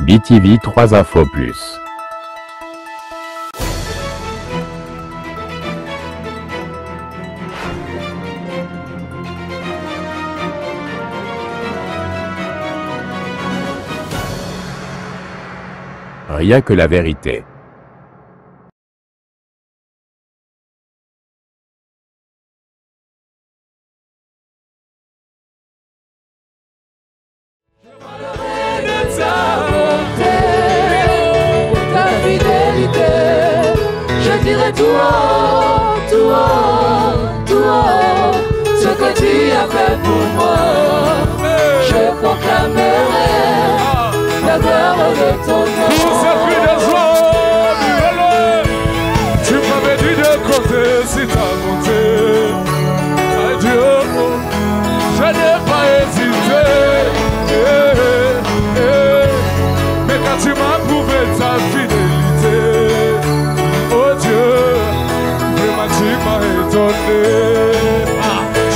BTV 3 Infos Plus. Rien que la vérité. Je dirai tout haut, tout haut, tout haut, ce que tu as fait pour moi. Je proclamerai la gloire de ton nom. Tu m'avais dit de compter si t'as compté. Adieu, je n'ai pas hésité. Mais quand tu m'as prouvé ta fidélité, oh Dieu, vraiment tu m'as étonné.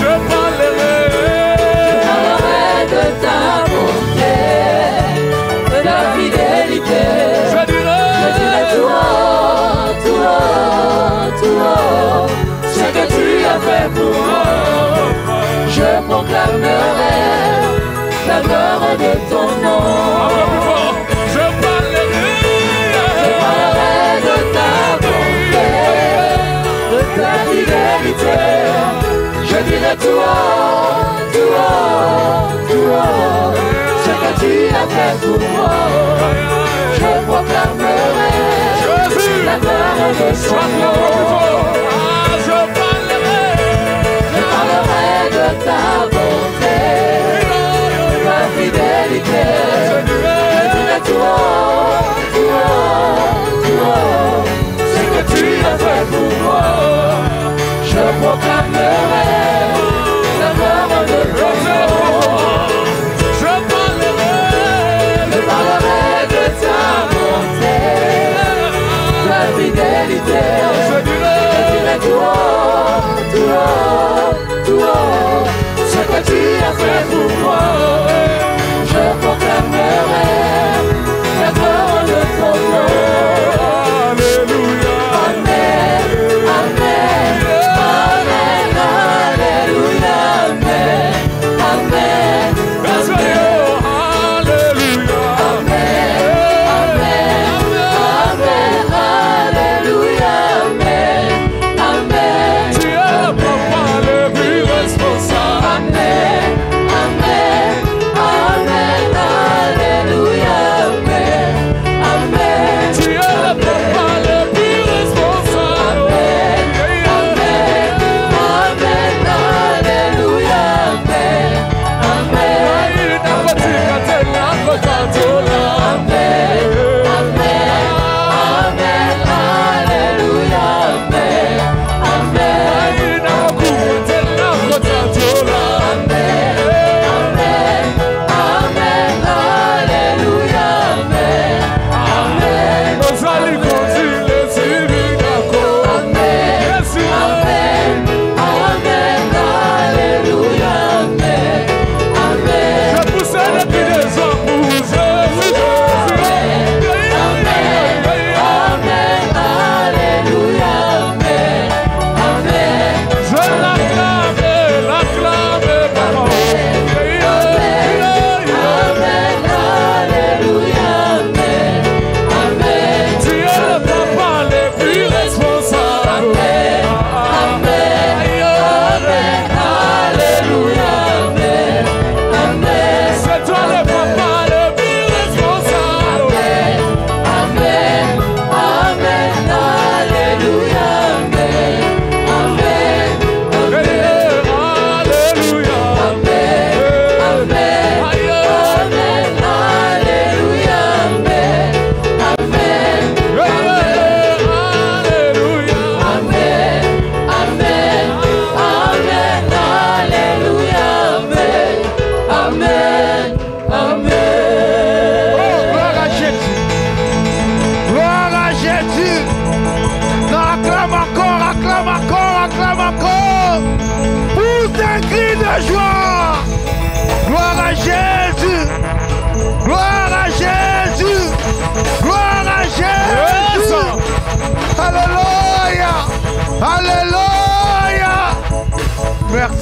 Je parlerai de ta bonté, de ta fidélité. Je dirai tout haut, tout haut, tout haut, ce que tu as fait pour moi. Je proclamerai la gloire de ton nom. Je parlerai de ta bonté, de ta fidélité. Je dirai tout haut, tout haut, tout haut, ce que tu as fait pour moi. Je proclamerai la gloire de son nom. Je parlerai de ta bonté, de ta fidélité. Je dirai tout haut, tout haut, tout haut, ce que tu as fait pour moi. Je proclamerai la gloire de ton nom. Je parlerai de ta bonté, de ta fidélité. Je dirai tout haut, tout haut, tout haut, ce que tu as fait pour moi. Je proclamerai la gloire de ton nom. Alléluia. Amen, amen, amen, alléluia, amen, amen, Alléluia. amen, amen, amen, alléluia, amen, amen, Tu es le papa le plus responsable. amen, amen,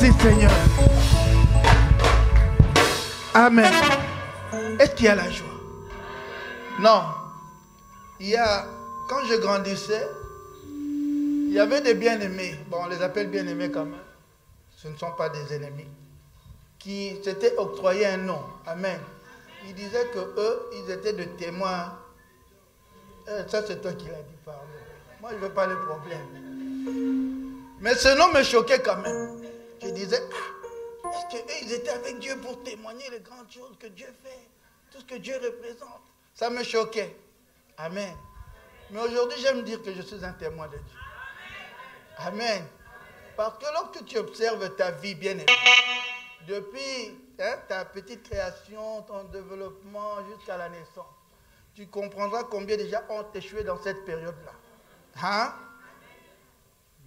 Merci Seigneur. Amen. Est-ce qu'il y a la joie? Non. Quand je grandissais, il y avait des bien-aimés. Bon, on les appelle bien-aimés quand même. Ce ne sont pas des ennemis. Qui s'étaient octroyés un nom. Amen. Ils disaient que eux, ils étaient des témoins. Ça, c'est toi qui l'as dit, pardon. Moi, je ne veux pas les problèmes. Mais ce nom me choquait quand même. Je disais, est-ce qu'ils étaient avec Dieu pour témoigner les grandes choses que Dieu fait, tout ce que Dieu représente? Ça me choquait. Amen. Mais aujourd'hui, j'aime dire que je suis un témoin de Dieu. Amen. Parce que lorsque tu observes ta vie bien-aimée, depuis ta petite création, ton développement jusqu'à la naissance, tu comprendras combien déjà ont échoué dans cette période-là. Hein?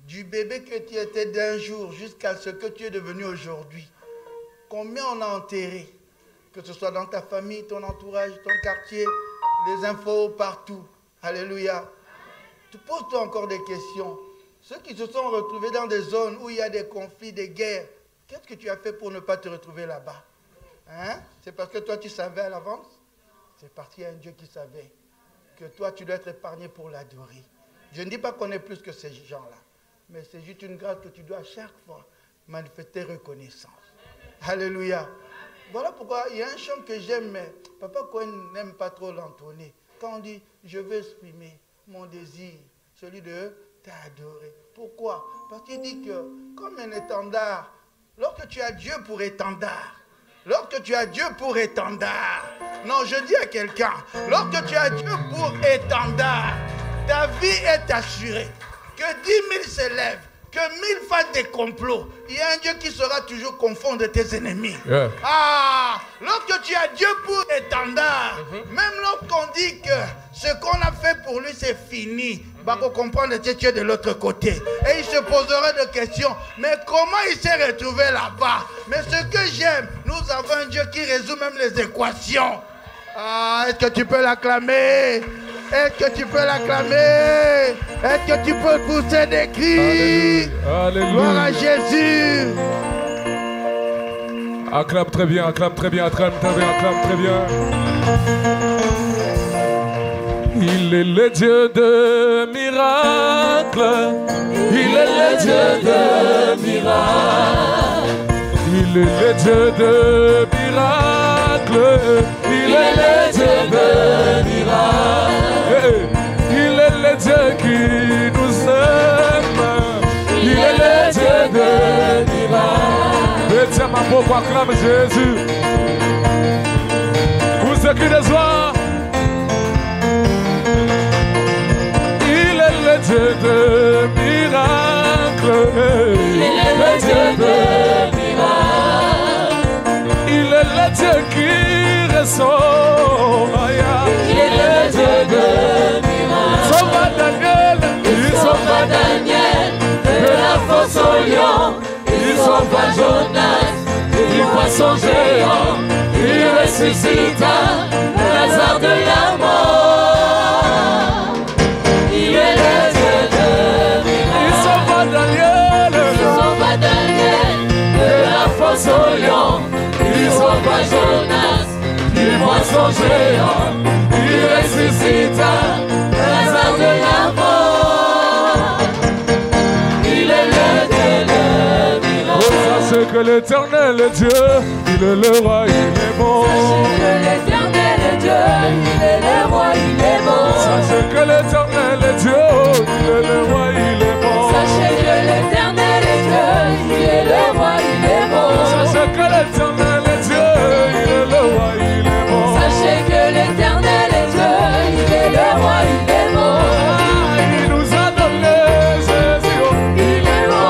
Du bébé que tu étais d'un jour jusqu'à ce que tu es devenu aujourd'hui. Combien on a enterré, que ce soit dans ta famille, ton entourage, ton quartier, les infos partout. Alléluia. Tu poses-toi encore des questions. Ceux qui se sont retrouvés dans des zones où il y a des conflits, des guerres, qu'est-ce que tu as fait pour ne pas te retrouver là-bas? Hein? C'est parce que toi tu savais à l'avance? C'est parce qu'il y a un Dieu qui savait que toi tu dois être épargné pour l'adorer. Je ne dis pas qu'on est plus que ces gens-là, mais c'est juste une grâce que tu dois à chaque fois manifester reconnaissance. Alléluia. Voilà pourquoi il y a un chant que j'aime, mais Papa Cohen n'aime pas trop l'entonner. Quand on dit « Je veux exprimer mon désir », celui de t'adorer. Pourquoi? Parce qu'il dit que comme un étendard, lorsque tu as Dieu pour étendard, lorsque tu as Dieu pour étendard, non, je dis à quelqu'un, lorsque tu as Dieu pour étendard, ta vie est assurée. Que 10 000 s'élèvent, que 1000 fassent des complots, il y a un Dieu qui sera toujours confondre tes ennemis. Yeah. Ah, lorsque tu as Dieu pour étendard, même lorsqu'on dit que ce qu'on a fait pour lui c'est fini, bah pour comprendre que tu es de l'autre côté. Et il se poserait des questions, mais comment il s'est retrouvé là-bas? Mais ce que j'aime, nous avons un Dieu qui résout même les équations. Ah, est-ce que tu peux l'acclamer? Est-ce que tu peux l'acclamer? Est-ce que tu peux pousser des cris? Alléluia. Gloire à Jésus. Acclame très bien, acclame très bien, acclame très bien, acclame très bien. Il est le Dieu de miracles. Il est le Dieu de miracles. Il est le Dieu de miracles. Il est le Dieu de miracles. Il est le Dieu qui nous aime. Il est le Dieu de miracles. Et tiens ma pauvre, acclame Jésus. Pour ceux qui les voient. Il est le Dieu de miracles. Il est le Dieu de miracles. Il est le Dieu qui ressort. Il est le Dieu de miracles. Il sauva Daniel. Il sauva Daniel de la fosse au lion. Il sauva Jonas du poisson géant. Il ressuscita Lazare de la mort. Il est le Dieu de miracles. Il sauva Daniel. Il sauva Daniel de la fosse au lion. Il sauva Jonas du poisson géant. Il ressuscita Lazare de la mort. Il est le Dieu de miracles. Oh, sachez que l'Éternel est Dieu, il est le roi, il est bon. Sachez que l'Éternel est Dieu, il est le roi, il est bon. Sachez que l'Éternel est Dieu, il est le roi, il est bon. Sachez que l'Éternel est Dieu, il est le roi, il est bon. Sachez que l'Éternel est Dieu, il est le roi, il est bon. Sachez que l'Éternel est Dieu, il est le roi, il est bon. Il nous a donné Jésus, il est bon.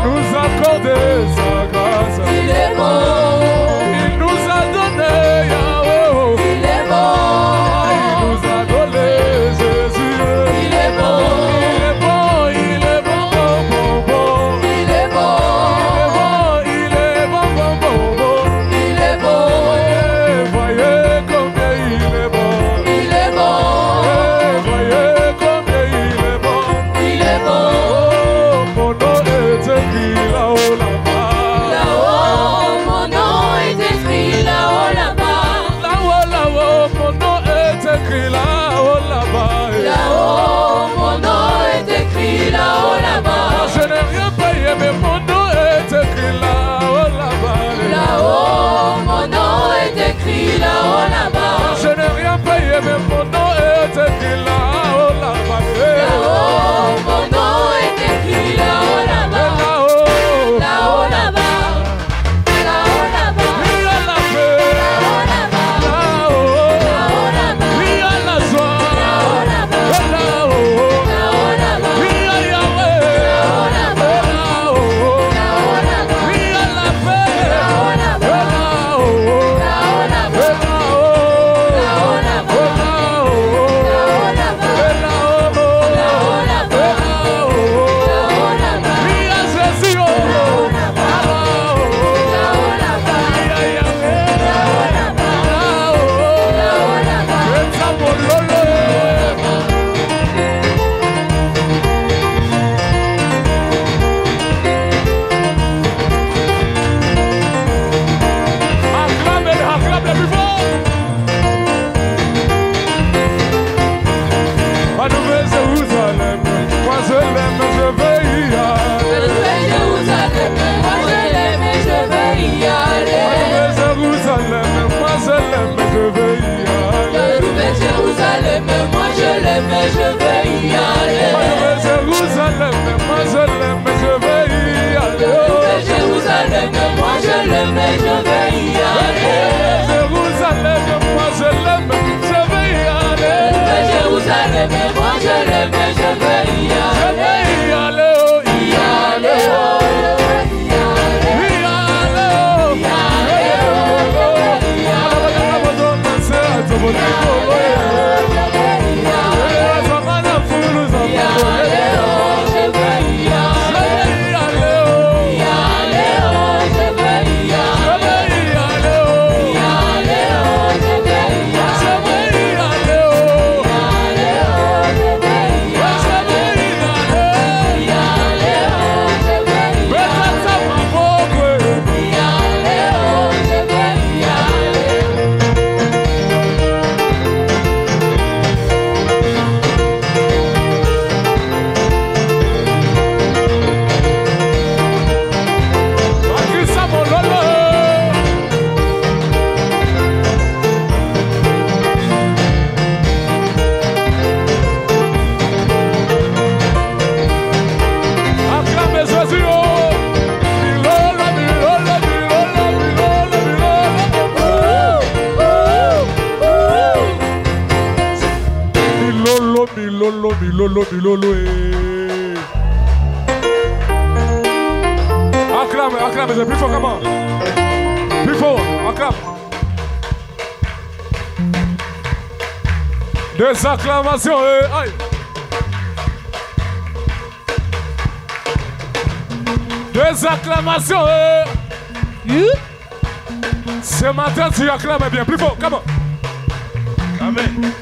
Il nous a accordé sa grâce, il est bon. Il nous a Jérusalem, je vais y aller. Jérusalem, moi je l'aime, je vais y aller. Jérusalem, moi je l'aime, je vais y aller. Jérusalem, moi je l'aime, je vais y aller. Jérusalem, moi je l'aime, je vais y aller. Je vais y aller, oh, y aller, oh. Bilolo, acclame, acclame, c'est plus fort comment? Plus fort, acclame. Des acclamations, aïe. Des acclamations, Ce matin, tu acclames bien, plus fort, comment? Amen.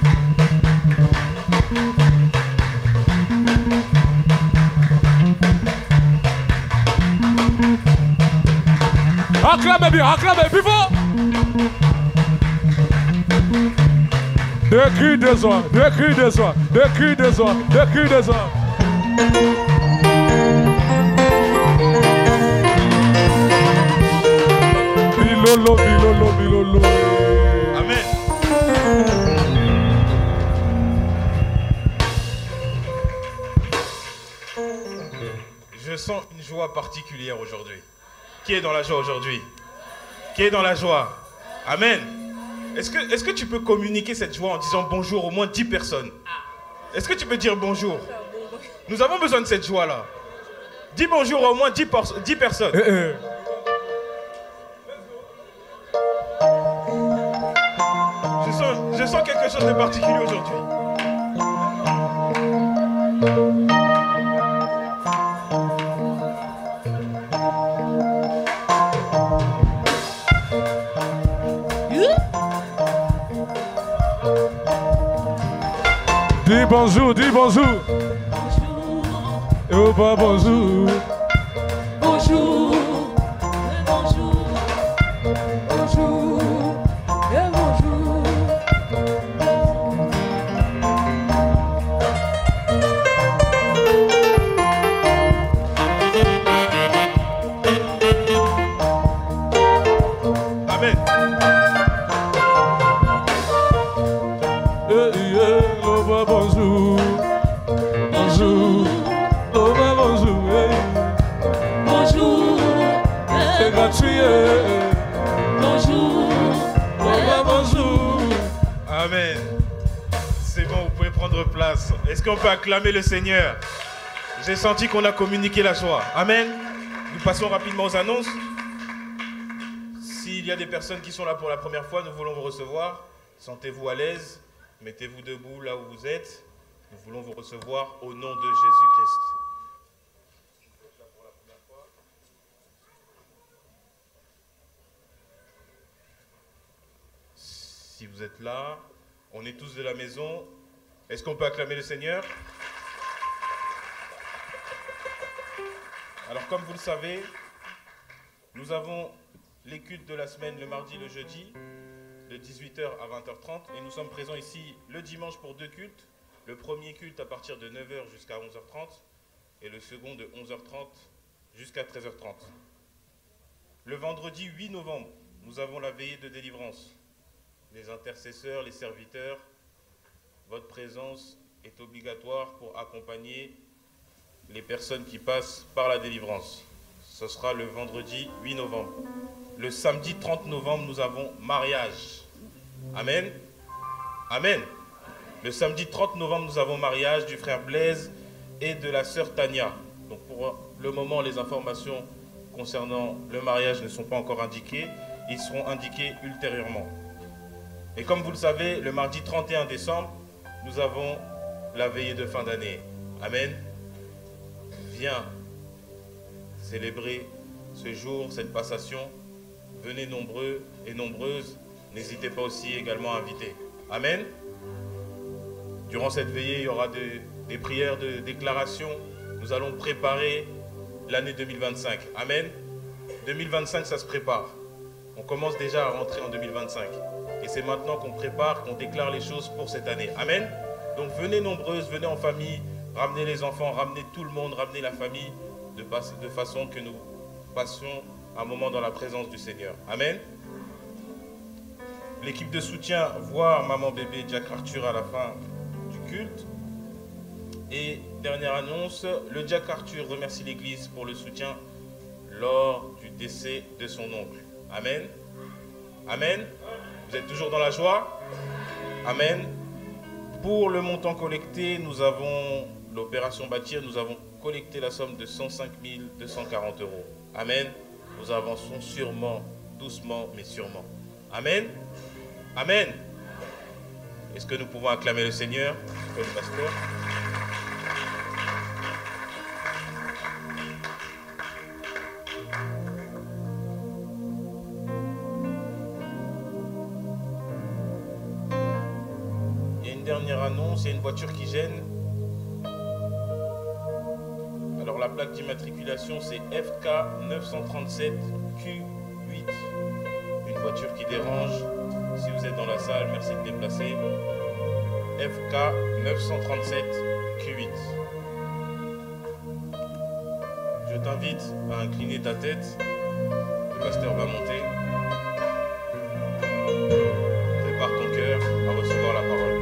Acclamez bien, acclamez, plus fort. Des cris de joie, des cris de joie, des cris de joie, des cris de joie. Bilolo, bilolo, bilolo. Amen. Je sens une joie particulière aujourd'hui. Qui est dans la joie aujourd'hui? Qui est dans la joie? Amen. Est-ce que tu peux communiquer cette joie en disant bonjour au moins 10 personnes? Est-ce que tu peux dire bonjour? Nous avons besoin de cette joie-là. Dis bonjour au moins 10 personnes. Je sens quelque chose de particulier aujourd'hui. Dis bonjour, dis bonjour. Bonjour. Oh, bah, bonjour. Bonjour. Bonjour. Bonjour. Et bonjour. Amen. Oh, bah, bonjour. Bonjour. Oh, bah, bonjour. Bonjour. C'est gratuit. Bonjour. Oh, bah, bonjour. Amen. C'est bon, vous pouvez prendre place. Est-ce qu'on peut acclamer le Seigneur? J'ai senti qu'on a communiqué la joie. Amen. Nous passons rapidement aux annonces. S'il y a des personnes qui sont là pour la première fois, nous voulons vous recevoir. Sentez-vous à l'aise. Mettez-vous debout là où vous êtes. Nous voulons vous recevoir au nom de Jésus-Christ. Si vous êtes là, on est tous de la maison. Est-ce qu'on peut acclamer le Seigneur? Alors comme vous le savez, nous avons les cultes de la semaine le mardi, le jeudi, de 18h à 20h30. Et nous sommes présents ici le dimanche pour 2 cultes. Le premier culte à partir de 9h jusqu'à 11h30 et le second de 11h30 jusqu'à 13h30. Le vendredi 8 novembre, nous avons la veillée de délivrance. Les intercesseurs, les serviteurs, votre présence est obligatoire pour accompagner les personnes qui passent par la délivrance. Ce sera le vendredi 8 novembre. Le samedi 30 novembre, nous avons mariage. Amen. Amen. Le samedi 30 novembre, nous avons mariage du frère Blaise et de la sœur Tania. Donc pour le moment, les informations concernant le mariage ne sont pas encore indiquées. Ils seront indiqués ultérieurement. Et comme vous le savez, le mardi 31 décembre, nous avons la veillée de fin d'année. Amen. Viens célébrer ce jour, cette passation. Venez nombreux et nombreuses. N'hésitez pas aussi également à inviter. Amen. Durant cette veillée, il y aura des prières de déclaration. Nous allons préparer l'année 2025. Amen. 2025, ça se prépare. On commence déjà à rentrer en 2025. Et c'est maintenant qu'on prépare, qu'on déclare les choses pour cette année. Amen. Donc venez nombreuses, venez en famille, ramenez les enfants, ramenez tout le monde, ramenez la famille, de façon que nous passions un moment dans la présence du Seigneur. Amen. L'équipe de soutien voit maman bébé Jack Arthur à la fin du culte. Et dernière annonce, le Jack Arthur remercie l'église pour le soutien lors du décès de son oncle. Amen. Amen. Vous êtes toujours dans la joie? Amen. Pour le montant collecté, nous avons l'opération Bâtir, nous avons collecté la somme de 105 240 €. Amen. Nous avançons sûrement, doucement, mais sûrement. Amen. Amen. Est-ce que nous pouvons acclamer le Seigneur, le pasteur? Il y a une dernière annonce, il y a une voiture qui gêne. Alors la plaque d'immatriculation c'est FK 937 Q8. Une voiture qui dérange. Si vous êtes dans la salle, merci de déplacer. FK 937 Q8. Je t'invite à incliner ta tête. Le pasteur va monter. Prépare ton cœur à recevoir la parole.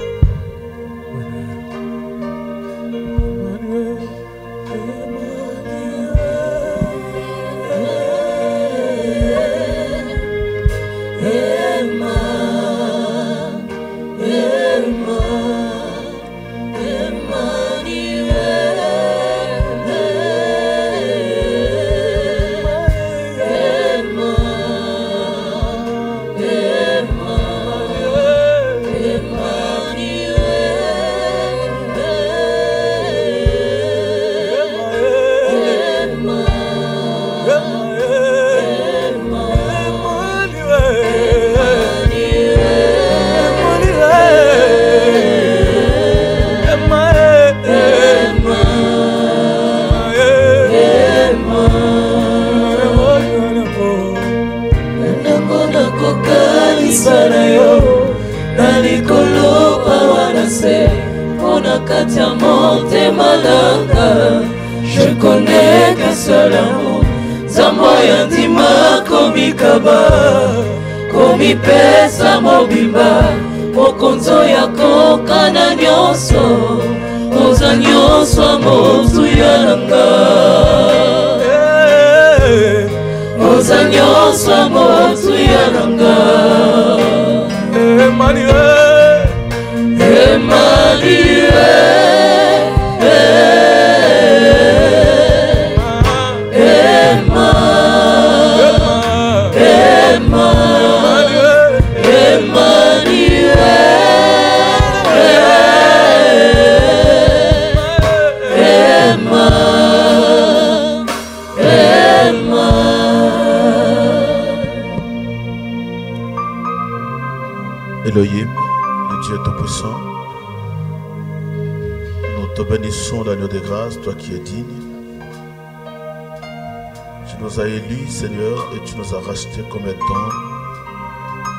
Je connais qu'un seul amour, Zamoya Ndima Komikaba, Komipesa Mobimba, Mokonzo Yako Kana Nyonso, Oza Nyonso Motu Yananga, Oza Nyonso Motu Yananga, Emmanuel, Emmanuel. Elohim, le Dieu Tout-Puissant, nous te bénissons l'agneau de grâce, toi qui es digne. Tu nous as élus, Seigneur, et tu nous as rachetés comme étant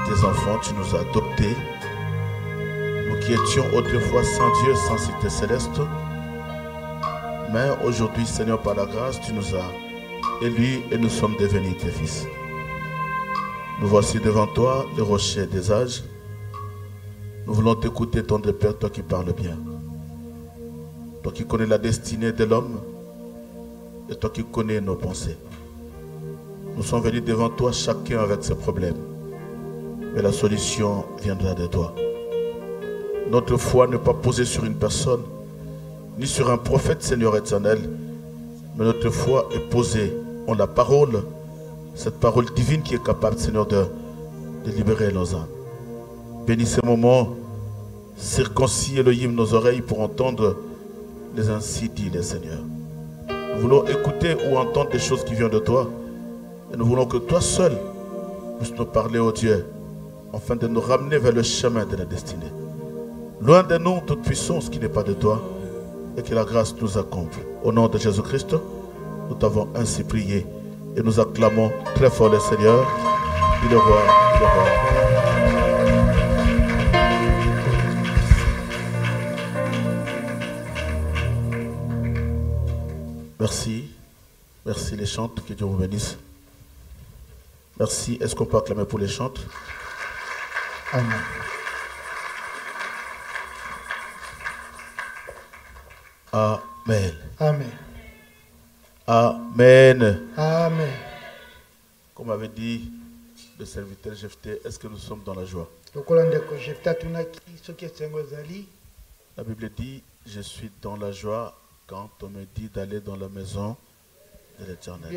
tes enfants, tu nous as adoptés. Nous qui étions autrefois sans Dieu, sans cité céleste. Mais aujourd'hui, Seigneur, par la grâce, tu nous as élus et nous sommes devenus tes fils. Nous voici devant toi, le rocher des âges. Nous voulons t'écouter, ton Père, toi qui parles bien. Toi qui connais la destinée de l'homme et toi qui connais nos pensées. Nous sommes venus devant toi chacun avec ses problèmes. Mais la solution viendra de toi. Notre foi n'est pas posée sur une personne, ni sur un prophète, Seigneur éternel, mais notre foi est posée en la parole, cette parole divine qui est capable, Seigneur, de libérer nos âmes. Bénis ces moments, circoncis Elohim nos oreilles pour entendre les ainsi dit les Seigneurs. Nous voulons écouter ou entendre des choses qui viennent de toi, et nous voulons que toi seul puisses nous parler, ô Dieu, afin de nous ramener vers le chemin de la destinée. Loin de nous toute puissance qui n'est pas de toi, et que la grâce nous accomple. Au nom de Jésus-Christ, nous t'avons ainsi prié et nous acclamons très fort le Seigneur. Il est roi, il est roi. Merci. Merci les chantes, que Dieu vous bénisse. Merci. Est-ce qu'on peut acclamer pour les chantes? Amen. Amen. Amen. Amen. Amen. Comme avait dit le serviteur Jephthé, est-ce que nous sommes dans la joie? La Bible dit, je suis dans la joie quand on me dit d'aller dans la maison de l'Éternel.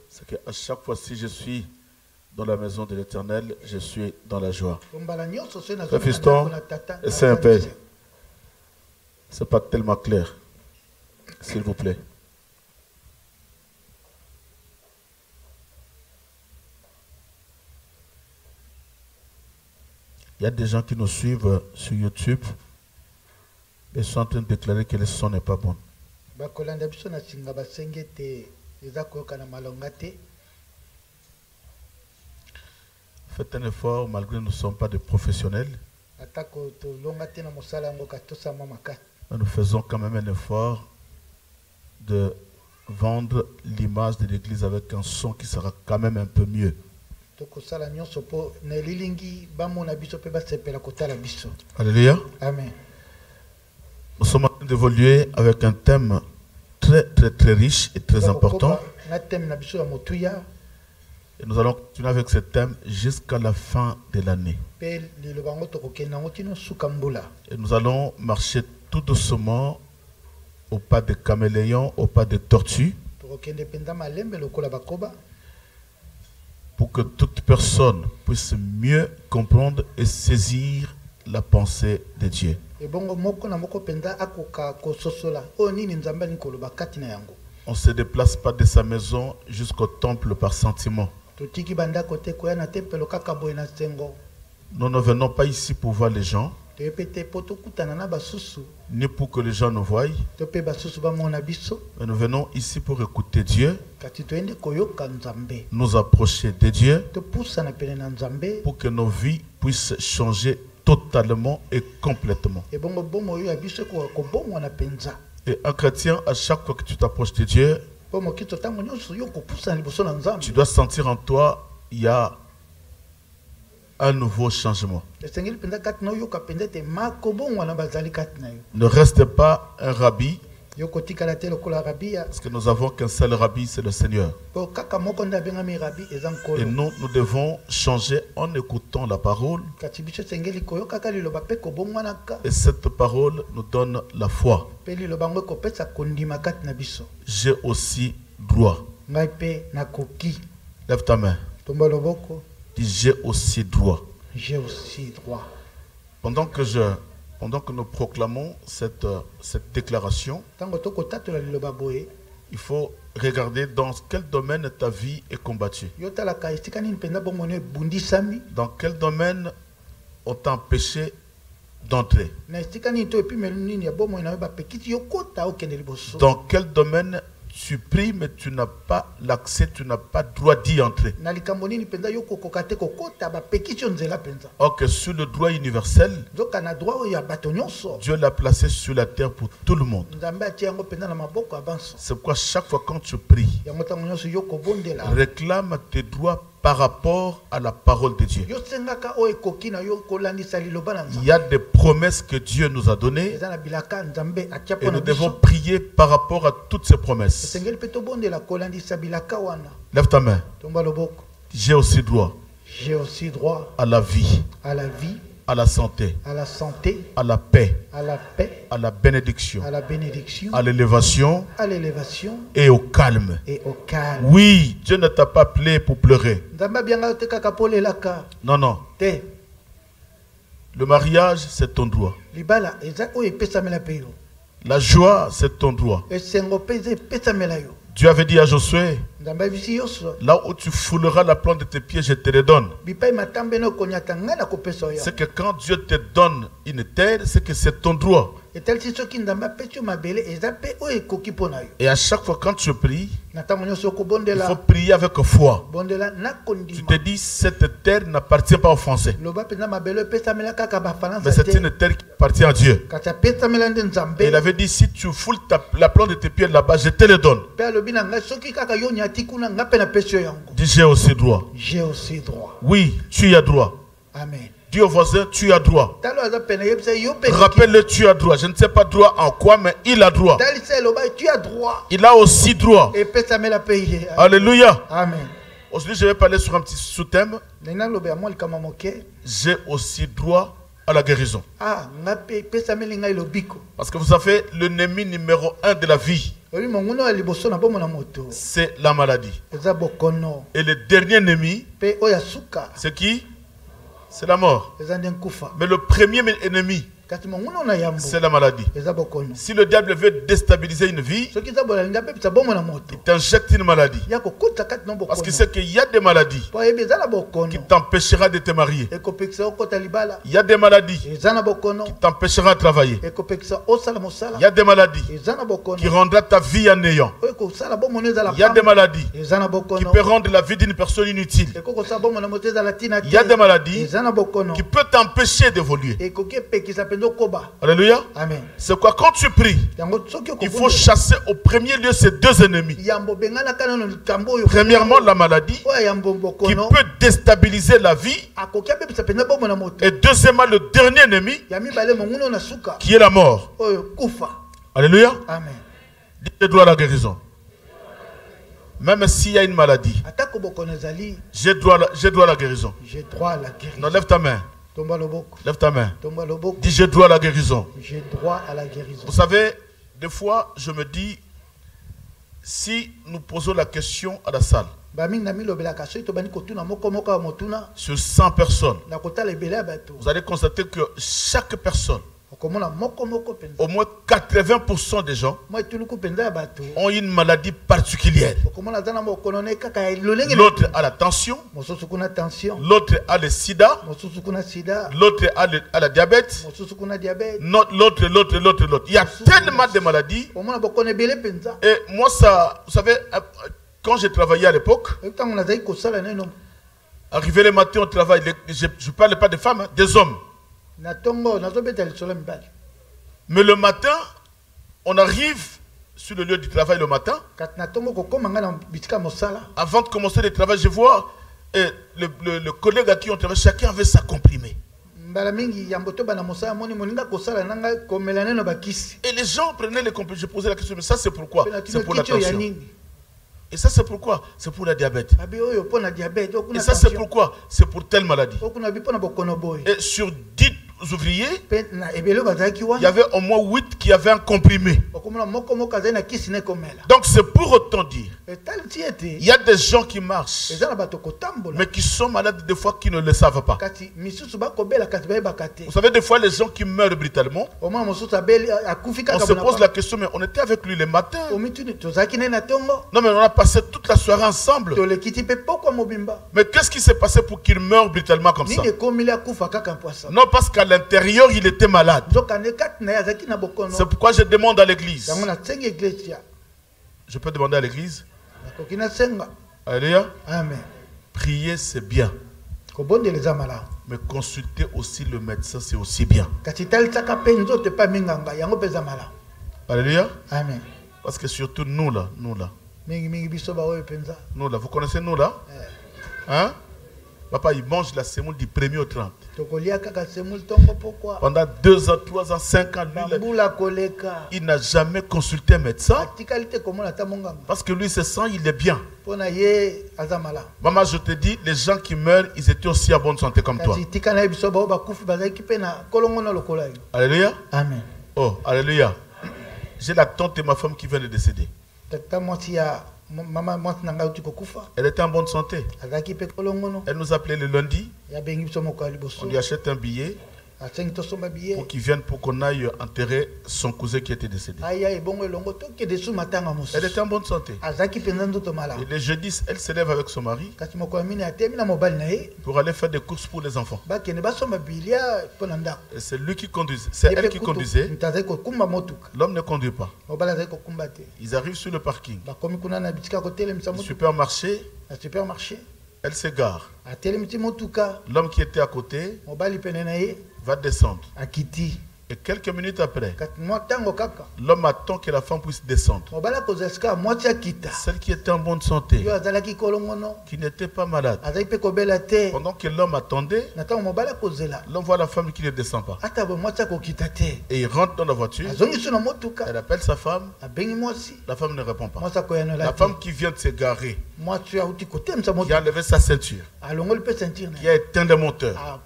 C'est qu'à chaque fois, si je suis dans la maison de l'Éternel, je suis dans la joie. Frère Fiston, c'est un peu. C'est pas tellement clair. S'il vous plaît. Il y a des gens qui nous suivent sur YouTube et sont en train de déclarer que le son n'est pas bon. Faites un effort, malgré que nous ne sommes pas des professionnels. Nous faisons quand même un effort de vendre l'image de l'église avec un son qui sera quand même un peu mieux. Alléluia. Amen. Nous sommes en train d'évoluer avec un thème très riche et très important. Et nous allons continuer avec ce thème jusqu'à la fin de l'année. Et nous allons marcher tout doucement au pas de caméléon, au pas de tortue, pour que toute personne puisse mieux comprendre et saisir la pensée de Dieu. On ne se déplace pas de sa maison jusqu'au temple par sentiment. Nous ne venons pas ici pour voir les gens, ni pour que les gens nous voient, mais nous venons ici pour écouter Dieu, nous approcher de Dieu, pour que nos vies puissent changer totalement et complètement. Et un chrétien, à chaque fois que tu t'approches de Dieu, tu dois sentir en toi, il y a un nouveau changement. Ne reste pas un rabbi, parce que nous avons qu'un seul rabbi, c'est le Seigneur. Et nous devons changer en écoutant la parole. Et cette parole nous donne la foi. J'ai aussi droit. Lève ta main. Dis, j'ai aussi droit. J'ai aussi droit. Pendant que nous proclamons cette déclaration, il faut regarder dans quel domaine ta vie est combattue. Dans quel domaine on t'a empêché d'entrer. Dans quel domaine tu pries, mais tu n'as pas l'accès, tu n'as pas droit d'y entrer. Or que sur le droit universel, Dieu l'a placé sur la terre pour tout le monde. C'est pourquoi chaque fois quand tu pries, réclame tes droits par rapport à la parole de Dieu. Yo sengaka o ekoki na yo kolandisa liloba na Il Nzambe. y a des promesses que Dieu nous a données Eza na bilaka Nzambe atia et pona nous devons biso. prier par rapport à toutes ces promesses. Esengeli pe tobondela kolandisa bilaka wana. Lève ta main. Tomba loboko. J'ai aussi droit J'ai aussi droit à la vie, à la vie, à la santé, à la santé, à la paix, à la paix, à la bénédiction, à la bénédiction, à l'élévation à l'élévation et au calme. et au calme. Oui, Dieu ne t'a pas appelé pour pleurer. Nzambe abianga te kaka polelaka Non, non. te. Le mariage, c'est ton droit. Libala eza oyo epesamela pe yo. La joie, c'est ton droit. Esengo pe eza epesamela yo. Dieu avait dit à Josué, Nzambe abisi yoso. là où tu fouleras la plante de tes pieds, je te les donne. Bipai matambe no konyata nga na kopesa yo. C'est que quand Dieu te donne une terre, c'est que c'est ton droit. Etalisi soki Nzambe apesi yo mabele eza pe oyo ekoki mpona yo. Et à chaque fois quand tu pries, Na ntango nyonso il faut okobondela prier avec foi. bondela na Tu kondima. te dis, cette terre n'appartient pas aux Français, Loba mpenza mabele epesamela kaka mais bafaransa c'est te. une terre qui appartient à Dieu. Kasi apesamela nde Et Nzambe. il avait dit, si tu foules la plante de tes pieds là-bas, je te les donne. Mpe alobi na ngai soki kaka yo nyati kuna nga mpe napesi yo yango. Dis, j'ai aussi droit. J'ai aussi droit. Oui, tu y as droit. Amen. Dis au voisin, tu as droit. Talo aza pene yebisa yo pe. Rappelle-le, tu as droit. Je ne sais pas droit en quoi, mais il a droit. Talisa eloba tu as droit. Il a aussi droit. Epesamela pe ye. Alléluia. Amen. Aujourd'hui, je vais parler sur un petit sous-thème. Nena lobe ya mwa likama moke. J'ai aussi droit à la guérison. Ah, nga pe epesameli ngai lobiko. Parce que vous savez, l'ennemi numéro 1 de la vie, Oyi monguno ya liboso na bomo na moto. c'est la maladie. Eza bokono. Et le dernier ennemi, Pe oya suka. c'est qui? C'est la mort. Eza nde nkufa. Mais le premier ennemi, Kasi monguno na yambo. c'est la maladie. Eza bokono. Si le diable veut déstabiliser une vie, Soki za bolinga pe pisa bomo na moto. il t'injecte une maladie. Ya kokota kati no Parce bokono. qu'il sait qu'il y a des maladies Po yebi eza na bokono. qui t'empêchera de te marier. Ekopekisa okota libala. Il y a des maladies Eza na bokono. qui t'empêchera de travailler. Ekopekisa osala mosala. Il y a des maladies Eza na bokono. qui rendront ta vie en néant. Oyo kosala bomo no eza la Il y a des maladies Eza na qui bokono. peuvent rendre la vie d'une personne inutile. Ekokosala bomo na moto eza la tina te. Il y a des maladies Eza na bokono. qui peuvent t'empêcher d'évoluer. Ekoki epekisa mpenza okoba. Alléluia. Amen. C'est quoi? Quand tu pries, Yango soki il faut okobondela. chasser au premier lieu ces deux ennemis. Yambo benganaka nano likambo oyo. Premièrement, la maladie Oyo yambo qui bokono. peut déstabiliser la vie. Akoki apepisa mpenza bomo na moto. Et deuxièmement, le dernier ennemi Ya mibale monguno na suka. qui est la mort. Oyo kufa. Alléluia. Amen. Dis, j'ai droit à la guérison. Même s'il y a une maladie, Atako bokono ezali. j'ai droit à la guérison. J'ai droit à la Non, guérison. lève ta main. Tomba loboko. Lève ta main. Tomba loboko. Dis, j'ai droit à la guérison. J'ai droit à la guérison. Vous savez, des fois, je me dis, si nous posons la question à la salle, Bamingi na milobelaka soki tobandi kotuna moko moko ya motuna. sur 100 personnes, Na kotala ebele ya bato. vous allez constater que chaque personne, Okomona moko moko penza. au moins 80% des gens, Moi etuluku penza ya bato. ont une maladie particulière. Okomona zana mokono ne kaka ya lolenge. L'autre a la tension, Mosusu kuna tension. l'autre a le sida, Mosusu kuna sida. l'autre a la diabète, Mosusu kuna diabète. l'autre. Il y a tellement de maladies. Omona bokono ebele penza. Et moi, ça, vous savez, quand j'ai travaillé à l'époque, Ntango nazali kosala neno. arrivé le matin au travail, je ne parle pas des femmes, hein, des hommes. Na tongo nazobeta lisolo ya mibali. Mais le matin, on arrive sur le lieu du travail le matin. Kati na tongo kokoma nga na bitika mosala. Avant de commencer le travail, je vois le collègue à qui on travaille, chacun avait sa comprimée. Mbala mingi yambo to bana mosala moni moninga kosala nanga komela neno bakisi. Et les gens prenaient les comprimés. Je posais la question, mais ça c'est pourquoi? Pena C'est pour la kito ya tension. nini? Et ça c'est pourquoi? C'est pour la diabète. Abi oyo pona diabète, Et okuna ça c'est tension. pourquoi? C'est pour telle maladie. Okuna bi pona bokono boy. Et sur 10 ouvriers, Pe na ebele bazaki il y wana. avait au moins 8 qui avaient un comprimé. Okomona moko moko azali na kisi ne komela. Donc c'est pour autant dire, Etali tiete. il y a des gens qui marchent, Eza na bato kotambola. mais qui sont malades des fois qui ne le savent pas. Kati misusu bakobela kati bayebaka te. Vous savez, des fois les gens qui meurent brutalement, Omona mosusu abeli akufi on kaka se pose la bona. question, mais on était avec lui le matin. Omituni tozaki ne na tongo. Non, mais on a passé toute la soirée ensemble. Tolekiti pe poko mobimba. Mais qu'est-ce qui s'est passé pour qu'il meure brutalement comme ça? Nini ekomeli akufa kaka mpoasa. Non, parce qu'à l'intérieur, il était malade. Nzokande kati na ye azalaki na bokono. C'est pourquoi je demande à l'église. Yango na tsengi iglesia. Je peux demander à l'église. Nakoki na senga. Alléluia. Amen. Prier, c'est bien. Kobondela eza malamu. Mais consulter aussi le médecin, c'est aussi bien. Kasi talisaka mpe nzoto epa minganga yango mpe eza malamu. Alléluia. Amen. Parce que surtout nous là, Mingi mingi biso baoyo mpenza. vous connaissez nous là? Hein? Papa, il mange la semoule du 1er au 30. Pourquoi? Pendant 2 ans, 3 ans, 5 ans, lui, il n'a jamais consulté un médecin. Parce que lui, se sent, il est bien. Maman, je te dis, les gens qui meurent, ils étaient aussi en bonne santé comme toi. Alléluia. Amen. Oh, alléluia. J'ai la tante de ma femme qui vient de décéder. Elle était en bonne santé. Elle nous appelait le lundi. On lui achète un billet pour qu'il vienne pour qu'on aille enterrer son cousin qui était décédé. Elle était en bonne santé. Et le jeudi, elle se lève avec son mari pour aller faire des courses pour les enfants. Et c'est lui qui conduisait. C'est elle qui conduisait. L'homme ne conduit pas. Ils arrivent sur le parking. Le supermarché. Elle s'égare. L'homme qui était à côté va descendre. Et quelques minutes après, l'homme attend que la femme puisse descendre. Celle qui était en bonne santé, qui n'était pas malade. Pendant que l'homme attendait, l'homme voit la femme qui ne descend pas. Et il rentre dans la voiture. Elle appelle sa femme. La femme ne répond pas. La femme qui vient de se garer, qui a enlevé sa ceinture, qui a éteint le moteur.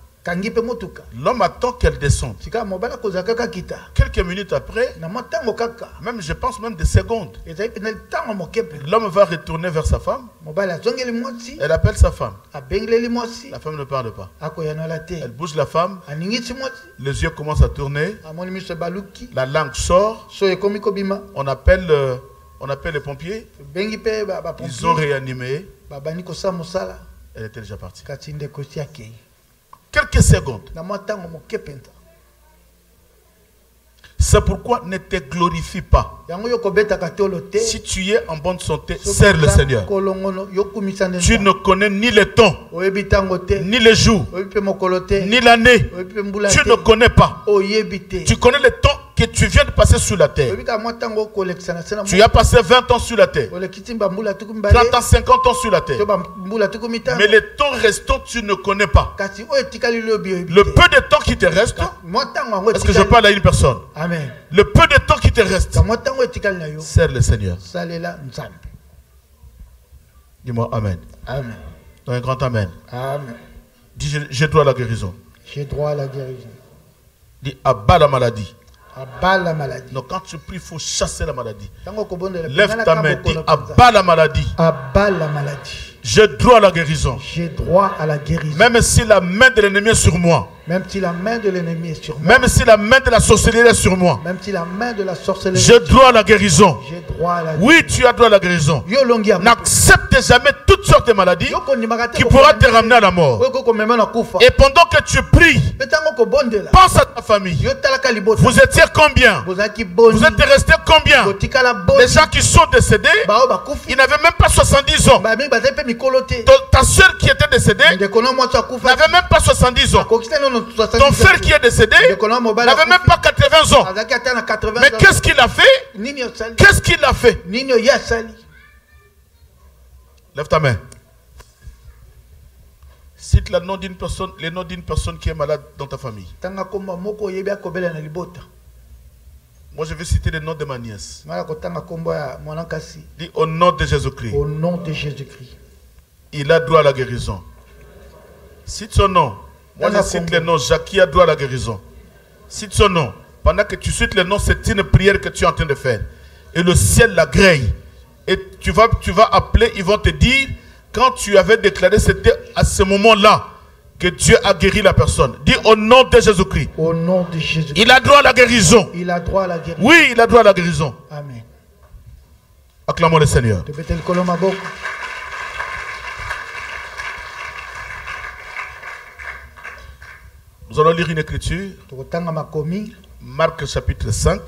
L'homme attend qu'elle descende. Quelques minutes après, même je pense même des secondes, l'homme va retourner vers sa femme. Elle appelle sa femme. La femme ne parle pas. Elle bouge la femme. Les yeux commencent à tourner. La langue sort. On appelle les pompiers. Ils ont réanimé. Elle était déjà partie. Quelques secondes. C'est pourquoi ne te glorifie pas. Si tu es en bonne santé, sers le Seigneur. Tu ne connais ni le temps, ni le jour, ni l'année. Tu ne connais pas. Tu connais le temps que tu viens de passer sur la terre. Tu as passé 20 ans sur la terre, 30 ans, 50 ans sur la terre. Mais le temps restant, tu ne connais pas. Le peu de temps qui te reste, est-ce que je parle à une personne? Amen. Le peu de temps qui te reste, sers le Seigneur. Dis-moi Amen. Amen. Dans un grand Amen. Amen. Dis, j'ai droit à la guérison. J'ai droit à la guérison. Dis, abat la maladie. Abat la maladie. Donc quand tu pries, il faut chasser la maladie. Lève ta main, dis, abat la maladie. Abat la maladie. J'ai droit à la guérison. J'ai droit à la guérison. Même si la main de l'ennemi est sur moi. Même si la main de l'ennemi est sur moi. Même si la main de la sorcellerie est sur moi. Même si la main de la sorcellerie. J'ai droit à la guérison. J'ai droit à la guérison. Oui, tu as droit à la guérison. N'accepte jamais toutes sortes de maladies qui pourraient te ramener à la mort. Et pendant que tu pries, pense à ta famille. Vous étiez combien? Vous êtes restés combien? Les gens qui sont décédés, ils n'avaient même pas 70 ans. Ta soeur qui était décédée n'avait même pas 70 ans. Ton frère qui est décédé n'avait même pas 80 ans. Mais qu'est-ce qu'il a fait? Qu'est-ce qu'il a fait? Lève ta main. Cite le nom d'une personne qui est malade dans ta famille. Moi, je vais citer le nom de ma nièce. Dis au nom de Jésus-Christ. Au nom de Jésus-Christ. Il a droit à la guérison. Cite son nom. Moi, je cite le nom. Jackie a droit à la guérison. Cite son nom. Pendant que tu cites le nom, c'est une prière que tu es en train de faire. Et le ciel l'agrée. Et tu vas appeler, ils vont te dire, quand tu avais déclaré, c'était à ce moment-là que Dieu a guéri la personne. Dis au nom de Jésus-Christ. Au nom de Jésus-Christ. Il a droit à la guérison. Il a droit à la guérison. Oui, il a droit à la guérison. Amen. Acclamons le Seigneur. Nous allons lire une écriture. Marc chapitre 5.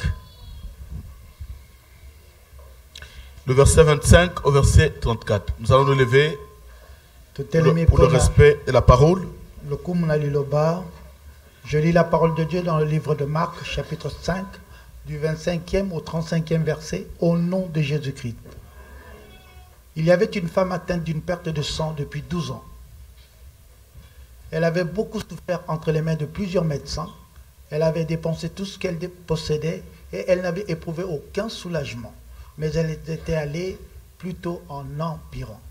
Le verset 25 au verset 34. Nous allons nous lever pour le respect de la parole. Je lis la parole de Dieu dans le livre de Marc, chapitre 5, du 25e au 35e verset, au nom de Jésus-Christ. Il y avait une femme atteinte d'une perte de sang depuis 12 ans. Elle avait beaucoup souffert entre les mains de plusieurs médecins. Elle avait dépensé tout ce qu'elle possédait et elle n'avait éprouvé aucun soulagement. Mais elle était allée plutôt en empirant.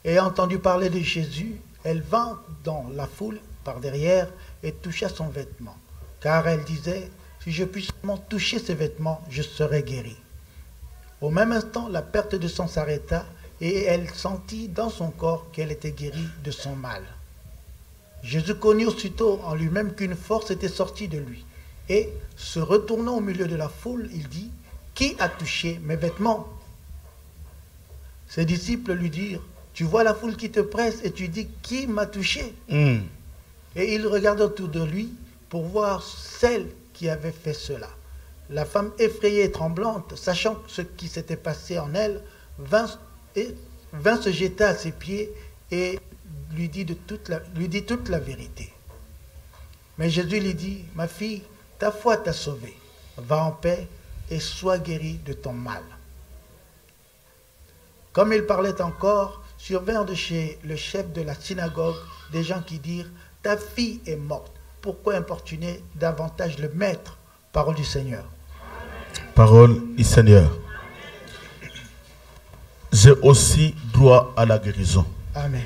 Ayant entendu parler de Jésus, elle vint dans la foule par derrière et toucha son vêtement. Car elle disait, si je puis seulement toucher ses vêtements, je serai guérie. Au même instant, la perte de sang s'arrêta et elle sentit dans son corps qu'elle était guérie de son mal. Jésus connut aussitôt en lui-même qu'une force était sortie de lui. Et, se retournant au milieu de la foule, il dit, « Qui a touché mes vêtements ?» Ses disciples lui dirent, « Tu vois la foule qui te presse et tu dis, qui m'a touché ?» Et il regarda autour de lui pour voir celle qui avait fait cela. La femme effrayée et tremblante, sachant ce qui s'était passé en elle, vint se jeter à ses pieds et lui dit toute la vérité. Mais Jésus lui dit, « Ma fille, ta foi t'a sauvée. Va en paix et sois guérie de ton mal. » Comme il parlait encore, survinrent de chez le chef de la synagogue des gens qui dirent, « Ta fille est morte. Pourquoi importuner davantage le maître ?» Parole du Seigneur. Parole du Seigneur. J'ai aussi droit à la guérison. Amen.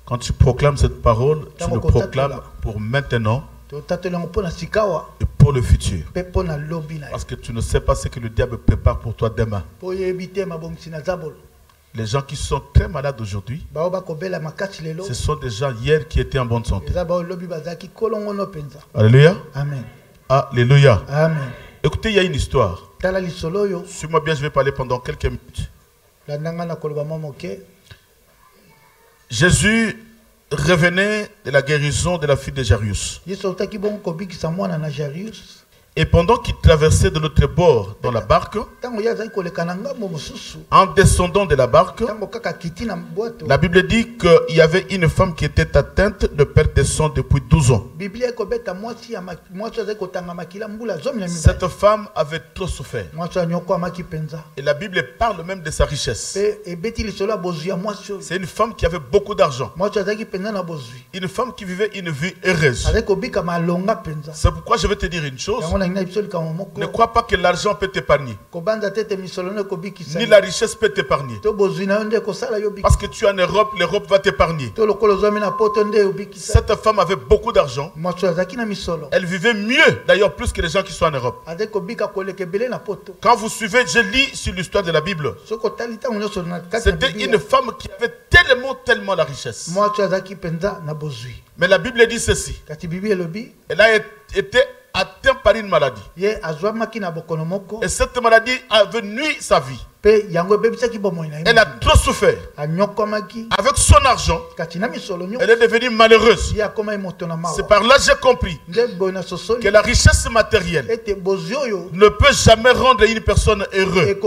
Quand tu proclames cette parole, tu le proclames pour maintenant et pour le futur. Parce que tu ne sais pas ce que le diable prépare pour toi demain. Les gens qui sont très malades aujourd'hui, ce sont des gens hier qui étaient en bonne santé. Alléluia. Amen. Alléluia. Amen. Écoutez, il y a une histoire. Suis-moi bien, je vais parler pendant quelques minutes. Jésus revenait de la guérison de la fille de Jairus. Et pendant qu'il traversait de l'autre bord dans la barque, en descendant de la barque, la Bible dit qu'il y avait une femme qui était atteinte de perte de sang depuis 12 ans. Cette femme avait trop souffert. Et la Bible parle même de sa richesse. C'est une femme qui avait beaucoup d'argent. Une femme qui vivait une vie heureuse. C'est pourquoi je vais te dire une chose. Ne crois pas que l'argent peut t'épargner. Ni la richesse peut t'épargner. Parce que tu es en Europe, l'Europe va t'épargner. Cette femme avait beaucoup d'argent. Elle vivait mieux, d'ailleurs, plus que les gens qui sont en Europe. Quand vous suivez, je lis sur l'histoire de la Bible. C'était une femme qui avait tellement la richesse. Mais la Bible dit ceci. Elle a été atteinte par une maladie. Et cette maladie avait nuit sa vie. Elle a trop souffert. Avec son argent, elle est devenue malheureuse. C'est par là que j'ai compris que la richesse matérielle ne peut jamais rendre une personne heureuse.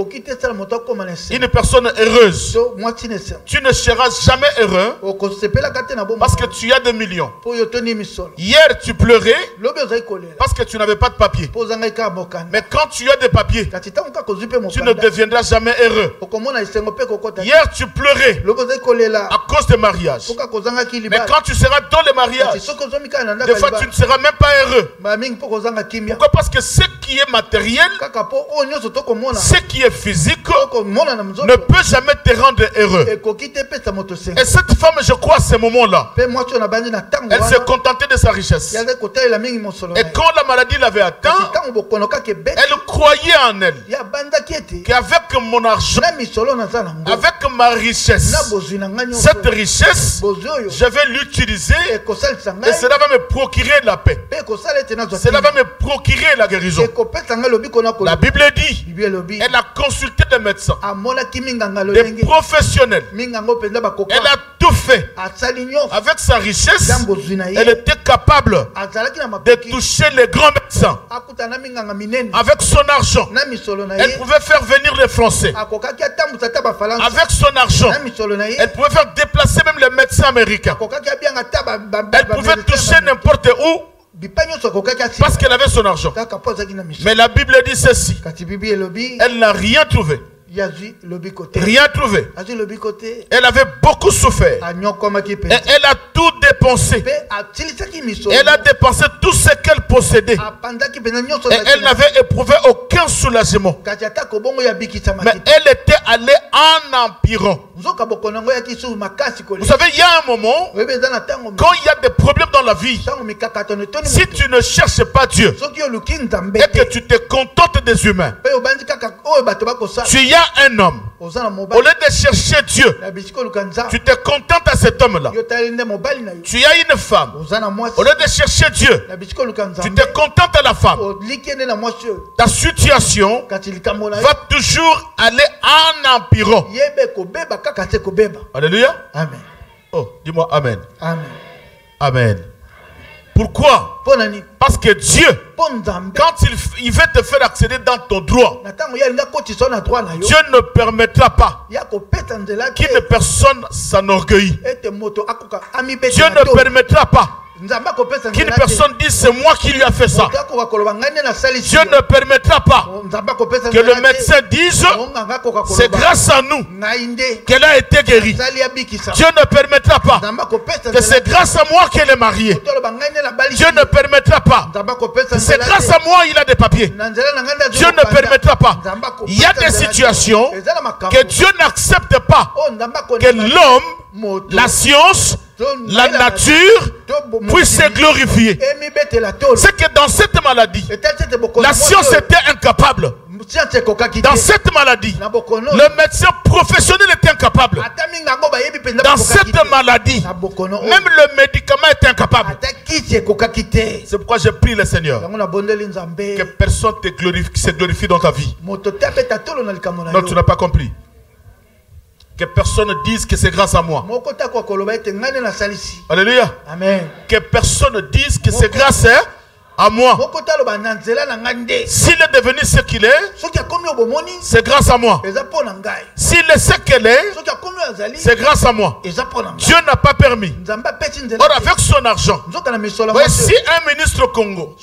Une personne heureuse, tu ne seras jamais heureux parce que tu as des millions. Hier, tu pleurais parce que tu n'avais pas de papier. Mais quand tu as des papiers, tu ne deviendras jamais heureux. Hier tu pleurais à cause des mariages. Mais quand tu seras dans le mariage, des fois tu ne seras même pas heureux. Pourquoi? Parce que ce qui est matériel, ce qui est physique ne peut jamais te rendre heureux. Et cette femme, je crois à ce moment-là, elle s'est contentée de sa richesse. Et quand la maladie l'avait atteint, elle croyait en elle qu'avec mon argent, avec ma richesse, cette richesse, je vais l'utiliser et cela va me procurer la paix. Cela va me procurer la guérison. La Bible dit, elle a consulté des médecins, des professionnels. Elle a tout fait. Avec sa richesse, elle était capable de toucher les grands médecins. Avec son argent, elle pouvait faire venir les Français. Avec son argent, elle pouvait faire déplacer même les médecins américains. Elle pouvait toucher n'importe où parce qu'elle avait son argent. Mais la Bible dit ceci, elle n'a rien trouvé Rien trouvé. Elle avait beaucoup souffert. Et elle a tout dépensé. Elle a dépensé tout ce qu'elle possédait. Et elle n'avait éprouvé aucun soulagement. Mais elle était allée en empirant. Vous savez, il y a un moment, quand il y a des problèmes dans la vie, si tu ne cherches pas Dieu et que tu te contentes des humains, tu y as un homme. Au lieu de chercher Dieu, tu te contentes à cet homme-là. Tu as une femme. Au lieu de chercher Dieu, tu te contentes à la femme. Ta situation va toujours aller en empirant. Alléluia. Amen. Oh, dis-moi Amen. Amen. Amen. Pourquoi? Parce que Dieu, quand il veut te faire accéder dans ton droit, Dieu ne permettra pas qu'une personne s'enorgueillit. Dieu ne permettra pas qu'une personne dise c'est moi qui lui a fait ça. Dieu ne permettra pas que le médecin dise c'est grâce à nous qu'elle a été guérie. Dieu ne permettra pas que c'est grâce à moi qu'elle est mariée. Dieu ne permettra pas que c'est grâce à moi il a des papiers. Dieu ne permettra pas. Il y a des situations que Dieu n'accepte pas que l'homme, la science, la nature puisse se glorifier. C'est que dans cette maladie, la science était incapable. Dans cette maladie, le médecin professionnel était incapable. Dans cette maladie, même le médicament était incapable. C'est pourquoi je prie le Seigneur que personne se glorifie dans ta vie. Non, tu n'as pas compris. Que personne ne dise que c'est grâce à moi. Alléluia. Amen. Que personne ne dise que c'est grâce à moi. S'il est devenu ce qu'il est, c'est grâce à moi. S'il est ce qu'elle est, c'est grâce à moi. Dieu n'a pas permis. Or, avec son argent, si un ministre au Congo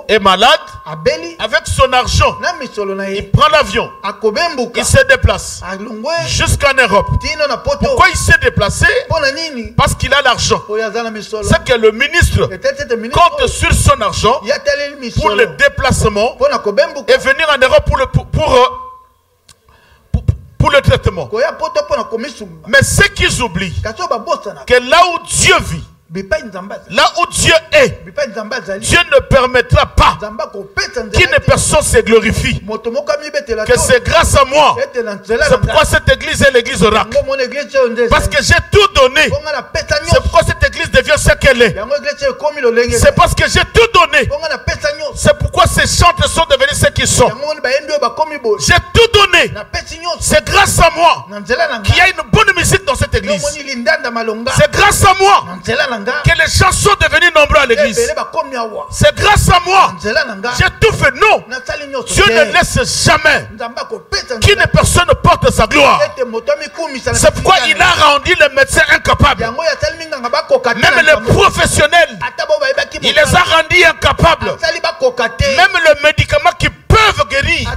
est malade, avec son argent, il prend l'avion, il se déplace jusqu'en Europe. Pourquoi il s'est déplacé? Parce qu'il a l'argent. C'est que le ministre compte sur son argent pour le déplacement et venir en Europe pour le traitement. Mais ce qu'ils oublient, que là où Dieu vit, là où Dieu est, Dieu ne permettra pas qu'une personne se glorifie. Que c'est grâce à moi. C'est pourquoi cette église est l'église oracle. Parce que j'ai tout donné. C'est pourquoi cette église devient ce qu'elle est. C'est parce que j'ai tout donné. C'est pourquoi ces chantres sont devenus ce qu'ils sont. J'ai tout donné. C'est grâce à moi qu'il y a une bonne musique dans cette église. C'est grâce à moi que les gens sont devenus nombreux à l'église. C'est grâce à moi. J'ai tout fait. Non. Dieu ne laisse jamais qu'une personne porte sa gloire. C'est pourquoi il a rendu les médecins incapables. Même les professionnels, il les a rendus incapables. Même le médicament qui peuvent guérir,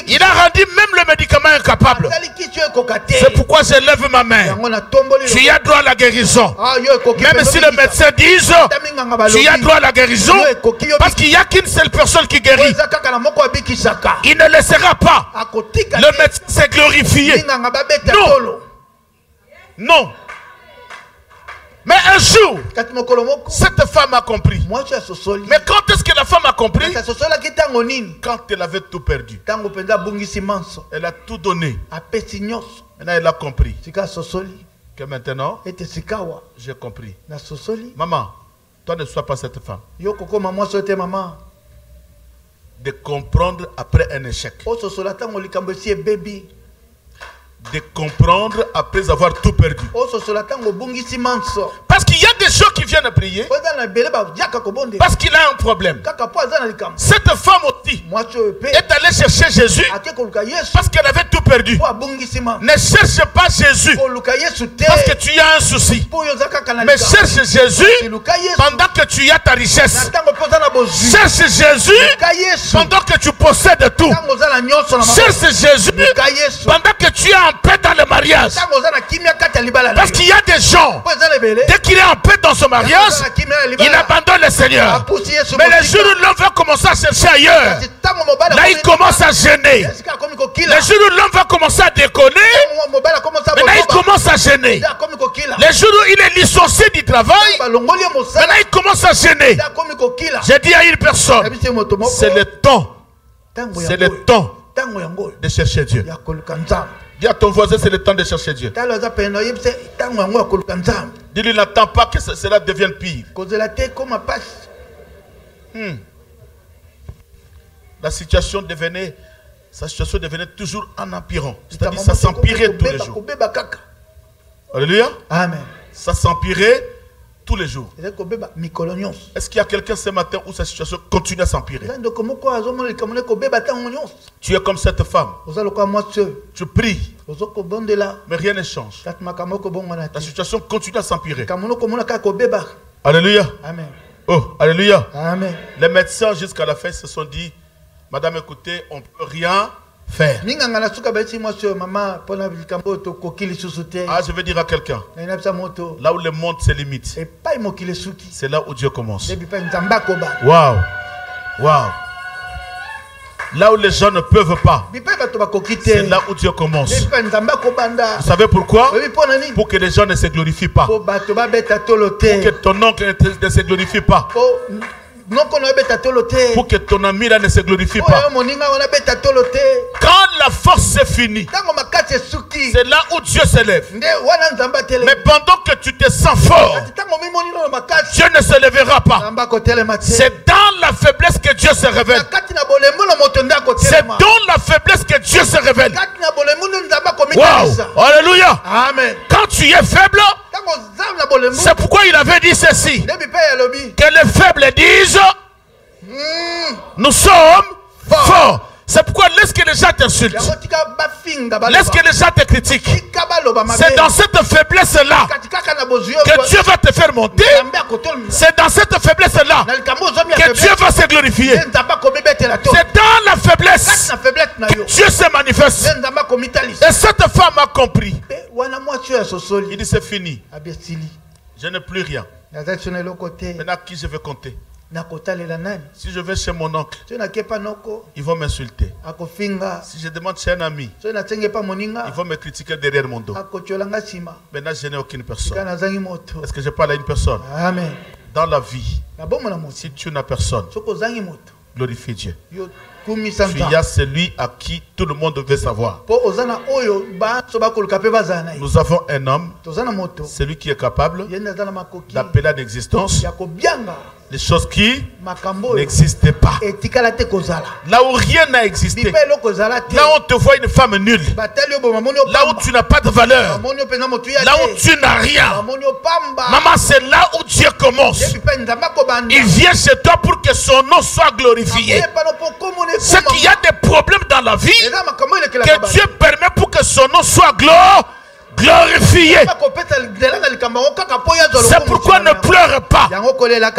il a rendu même le médicament incapable. C'est pourquoi je lève ma main. Tu as droit à la guérison. Même si les médecins disent tu as droit à la guérison, parce qu'il n'y a qu'une seule personne qui guérit. Il ne laissera pas le médecin se glorifier. Non. Non. Mais un jour, cette femme a compris. Mais quand est-ce que la femme a compris? Quand elle avait tout perdu. Elle a tout donné. Maintenant, elle a compris. Que maintenant, j'ai compris. Maman, toi ne sois pas cette femme. De comprendre après un échec. De comprendre après avoir tout perdu. Pas Parce qu'il y a des gens qui viennent prier parce qu'il a un problème. Cette femme aussi est allée chercher Jésus parce qu'elle avait tout perdu. Ne cherche pas Jésus parce que tu as un souci, mais cherche Jésus pendant que tu as ta richesse. Cherche Jésus pendant que tu possèdes tout. Cherche Jésus pendant que tu es en paix dans le mariage. Parce qu'il y a des gens, dès qu'il est en paix dans son mariage, il abandonne le Seigneur. Mais le jour où l'homme va commencer à chercher ailleurs, là il commence à gêner. Le jour où l'homme va commencer à déconner, maintenant il commence à gêner. Le jour où il est licencié du travail, maintenant il commence à gêner. J'ai dit à une personne, c'est le temps. C'est le temps de chercher Dieu. Dis à ton voisin, c'est le temps de chercher Dieu. Dis-lui, n'attends pas que cela devienne pire. Sa situation devenait toujours en empirant. C'est-à-dire ça s'empirait tous les jours. Alléluia. Amen. Ça s'empirait tous les jours. Est-ce qu'il y a quelqu'un ce matin où sa situation continue à s'empirer? Tu es comme cette femme. Tu pries, mais rien ne change. Ta situation continue à s'empirer. Alléluia. Amen. Oh, alléluia. Amen. Les médecins jusqu'à la fin se sont dit, madame, écoutez, on ne peut rien faire. Ah, je vais dire à quelqu'un, là où le monde se limite, c'est là où Dieu commence. Waouh. Waouh. Là où les gens ne peuvent pas, c'est là où Dieu commence. Vous savez pourquoi? Pour que les gens ne se glorifient pas. Pour que ton nom ne se glorifie pas. Pour que ton ami là ne se glorifie pas. Quand la force est finie, c'est là où Dieu s'élève. Mais pendant que tu te sens fort, Dieu ne se lèvera pas. C'est dans la faiblesse que Dieu se révèle. C'est dans la faiblesse que Dieu se révèle. Wow. Alléluia. Amen. Quand tu es faible, c'est pourquoi il avait dit ceci, que les faibles disent nous sommes forts. C'est pourquoi laisse que les gens t'insultent, laisse que les gens te critiquent. C'est dans cette faiblesse-là que Dieu va te faire monter. C'est dans cette faiblesse-là que Dieu va se glorifier. C'est dans la faiblesse que Dieu se manifeste. Et cette femme a compris. Il dit c'est fini. Je n'ai plus rien. Maintenant, qui je vais compter? Si je vais chez mon oncle, ils vont m'insulter. Si je demande chez un ami, ils vont me critiquer derrière mon dos. Maintenant, je n'ai aucune personne. Est-ce que je parle à une personne? Amen. Dans la vie, si tu n'as personne, glorifie Dieu. Il y a celui à qui tout le monde veut savoir. Nous avons un homme, celui qui est capable d'appeler à l'existence les choses qui n'existaient pas. Là où rien n'a existé, là où on te voit une femme nulle, là où tu n'as pas de valeur, là où tu n'as rien, maman, c'est là où Dieu commence. Il vient chez toi pour que son nom soit glorifié. C'est qu'il y a des problèmes dans la vie que Dieu permet pour que son nom soit glorifié. C'est pourquoi ne pleure pas.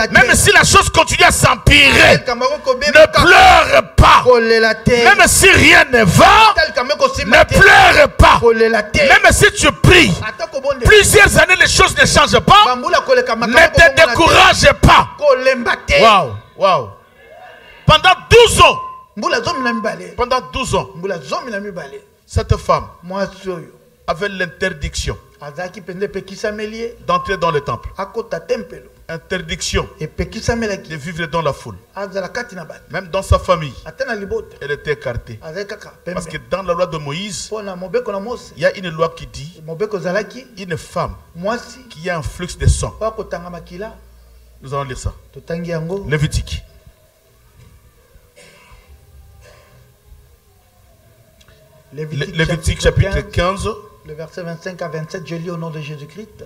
Même si la chose continue à s'empirer, ne pleure pas. Même si rien ne va, ne pleure pas. Même si tu pries plusieurs années, les choses ne changent pas, ne te décourage pas. Waouh, waouh. Pendant 12 ans, cette femme avait l'interdiction d'entrer dans le temple. Interdiction de vivre dans la foule. Même dans sa famille, elle était écartée. Parce que dans la loi de Moïse, il y a une loi qui dit une femme qui a un flux de sang. Nous allons lire ça. Lévitique. Lévitique chapitre 15. Le verset 25 à 27, je lis au nom de Jésus-Christ.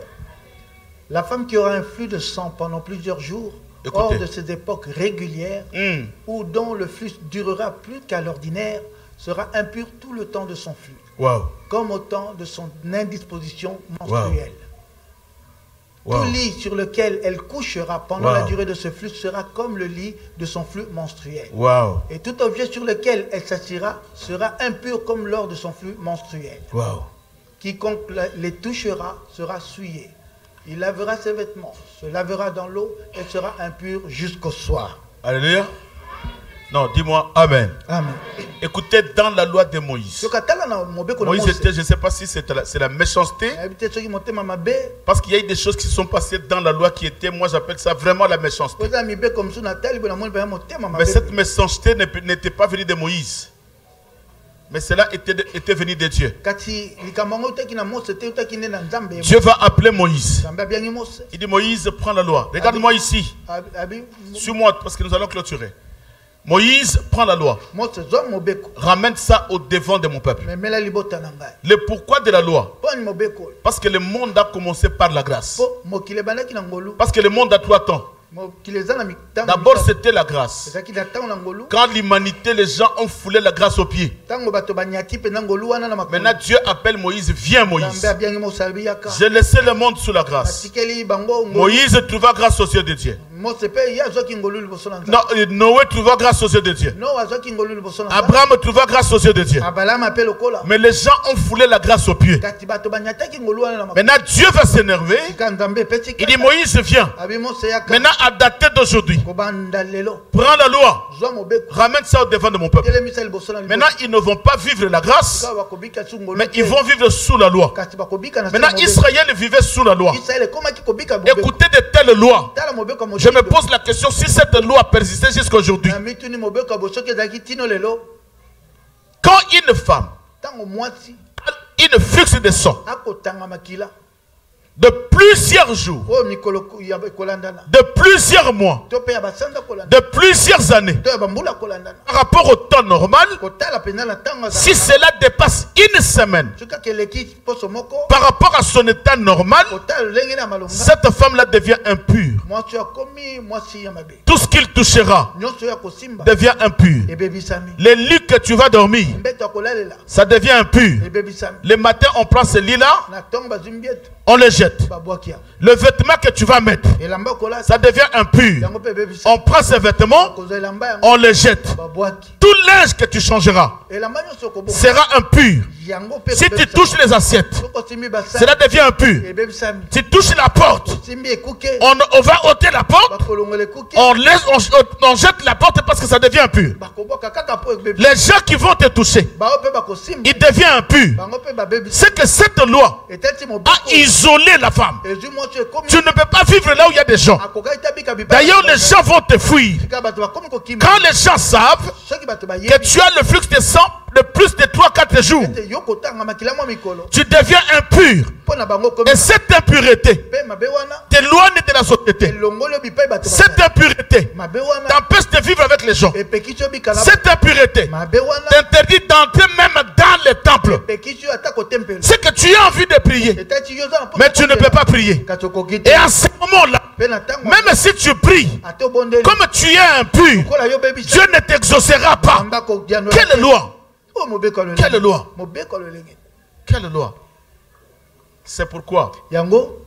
La femme qui aura un flux de sang pendant plusieurs jours, hors de ces époques régulières, ou dont le flux durera plus qu'à l'ordinaire, sera impure tout le temps de son flux, comme au temps de son indisposition menstruelle. Tout lit sur lequel elle couchera pendant la durée de ce flux sera comme le lit de son flux menstruel. Et tout objet sur lequel elle s'assiera sera impur comme lors de son flux menstruel. Quiconque les touchera sera souillé. Il lavera ses vêtements, se lavera dans l'eau et sera impur jusqu'au soir. Alléluia. Non, dis-moi Amen. Amen. Écoutez, dans la loi de Moïse, Moïse était, je ne sais pas si c'est la méchanceté, parce qu'il y a eu des choses qui se sont passées dans la loi qui étaient, moi j'appelle ça vraiment la méchanceté. Mais cette méchanceté n'était pas venue de Moïse. Mais cela était venu de Dieu. Dieu va appeler Moïse. Il dit Moïse, prends la loi. Regarde-moi ici. Suis-moi parce que nous allons clôturer. Moïse, prends la loi. Ramène ça au devant de mon peuple. Le pourquoi de la loi? Parce que le monde a commencé par la grâce. Parce que le monde a 3 temps. D'abord c'était la grâce. Quand l'humanité, les gens ont foulé la grâce aux pieds. Maintenant Dieu appelle Moïse, viens Moïse. J'ai laissé le monde sous la grâce. Moïse trouva grâce aux yeux de Dieu. Non, Noé trouva grâce aux yeux de Dieu. Abraham trouva grâce aux yeux de Dieu. Mais les gens ont foulé la grâce aux pieds. Maintenant Dieu va s'énerver. Il dit Moïse viens. Maintenant à dater d'aujourd'hui, prends la loi, ramène ça au devant de mon peuple. Maintenant ils ne vont pas vivre la grâce, mais ils vont vivre sous la loi. Maintenant Israël vivait sous la loi. Écoutez de telles lois. Je me pose la question si cette loi persistait jusqu'à aujourd'hui. Quand une femme a une flux de sang de plusieurs jours, de plusieurs mois, de plusieurs années, par rapport au temps normal, si cela dépasse une semaine, par rapport à son état normal, cette femme-là devient impure. Tout ce qu'il touchera devient impur. Les lits que tu vas dormir, ça devient impur. Le matin, on prend ce lit-là, on le jette. Le vêtement que tu vas mettre, ça devient impur. On prend ces vêtements, on les jette. Tout linge que tu changeras sera impur. Si tu touches les assiettes, cela devient impur. Si tu touches la porte, on va ôter la porte, on jette la porte parce que ça devient impur. Les gens qui vont te toucher, ils deviennent impurs. C'est que cette loi a isolé la femme. Tu ne peux pas vivre là où il y a des gens. D'ailleurs, les gens vont te fuir. Quand les gens savent que tu as le flux de sang de plus de 3-4 jours, tu deviens impur. Et cette impureté t'éloigne de la société. Cette impureté t'empêche de vivre avec les gens. Cette impureté t'interdit d'entrer même dans les temples. C'est que tu as envie de prier, mais tu ne peux pas prier. Et à ce moment-là, même si tu pries, comme tu es impur, Dieu ne t'exaucera pas. Quelle loi? Quelle loi? Quelle loi? C'est pourquoi,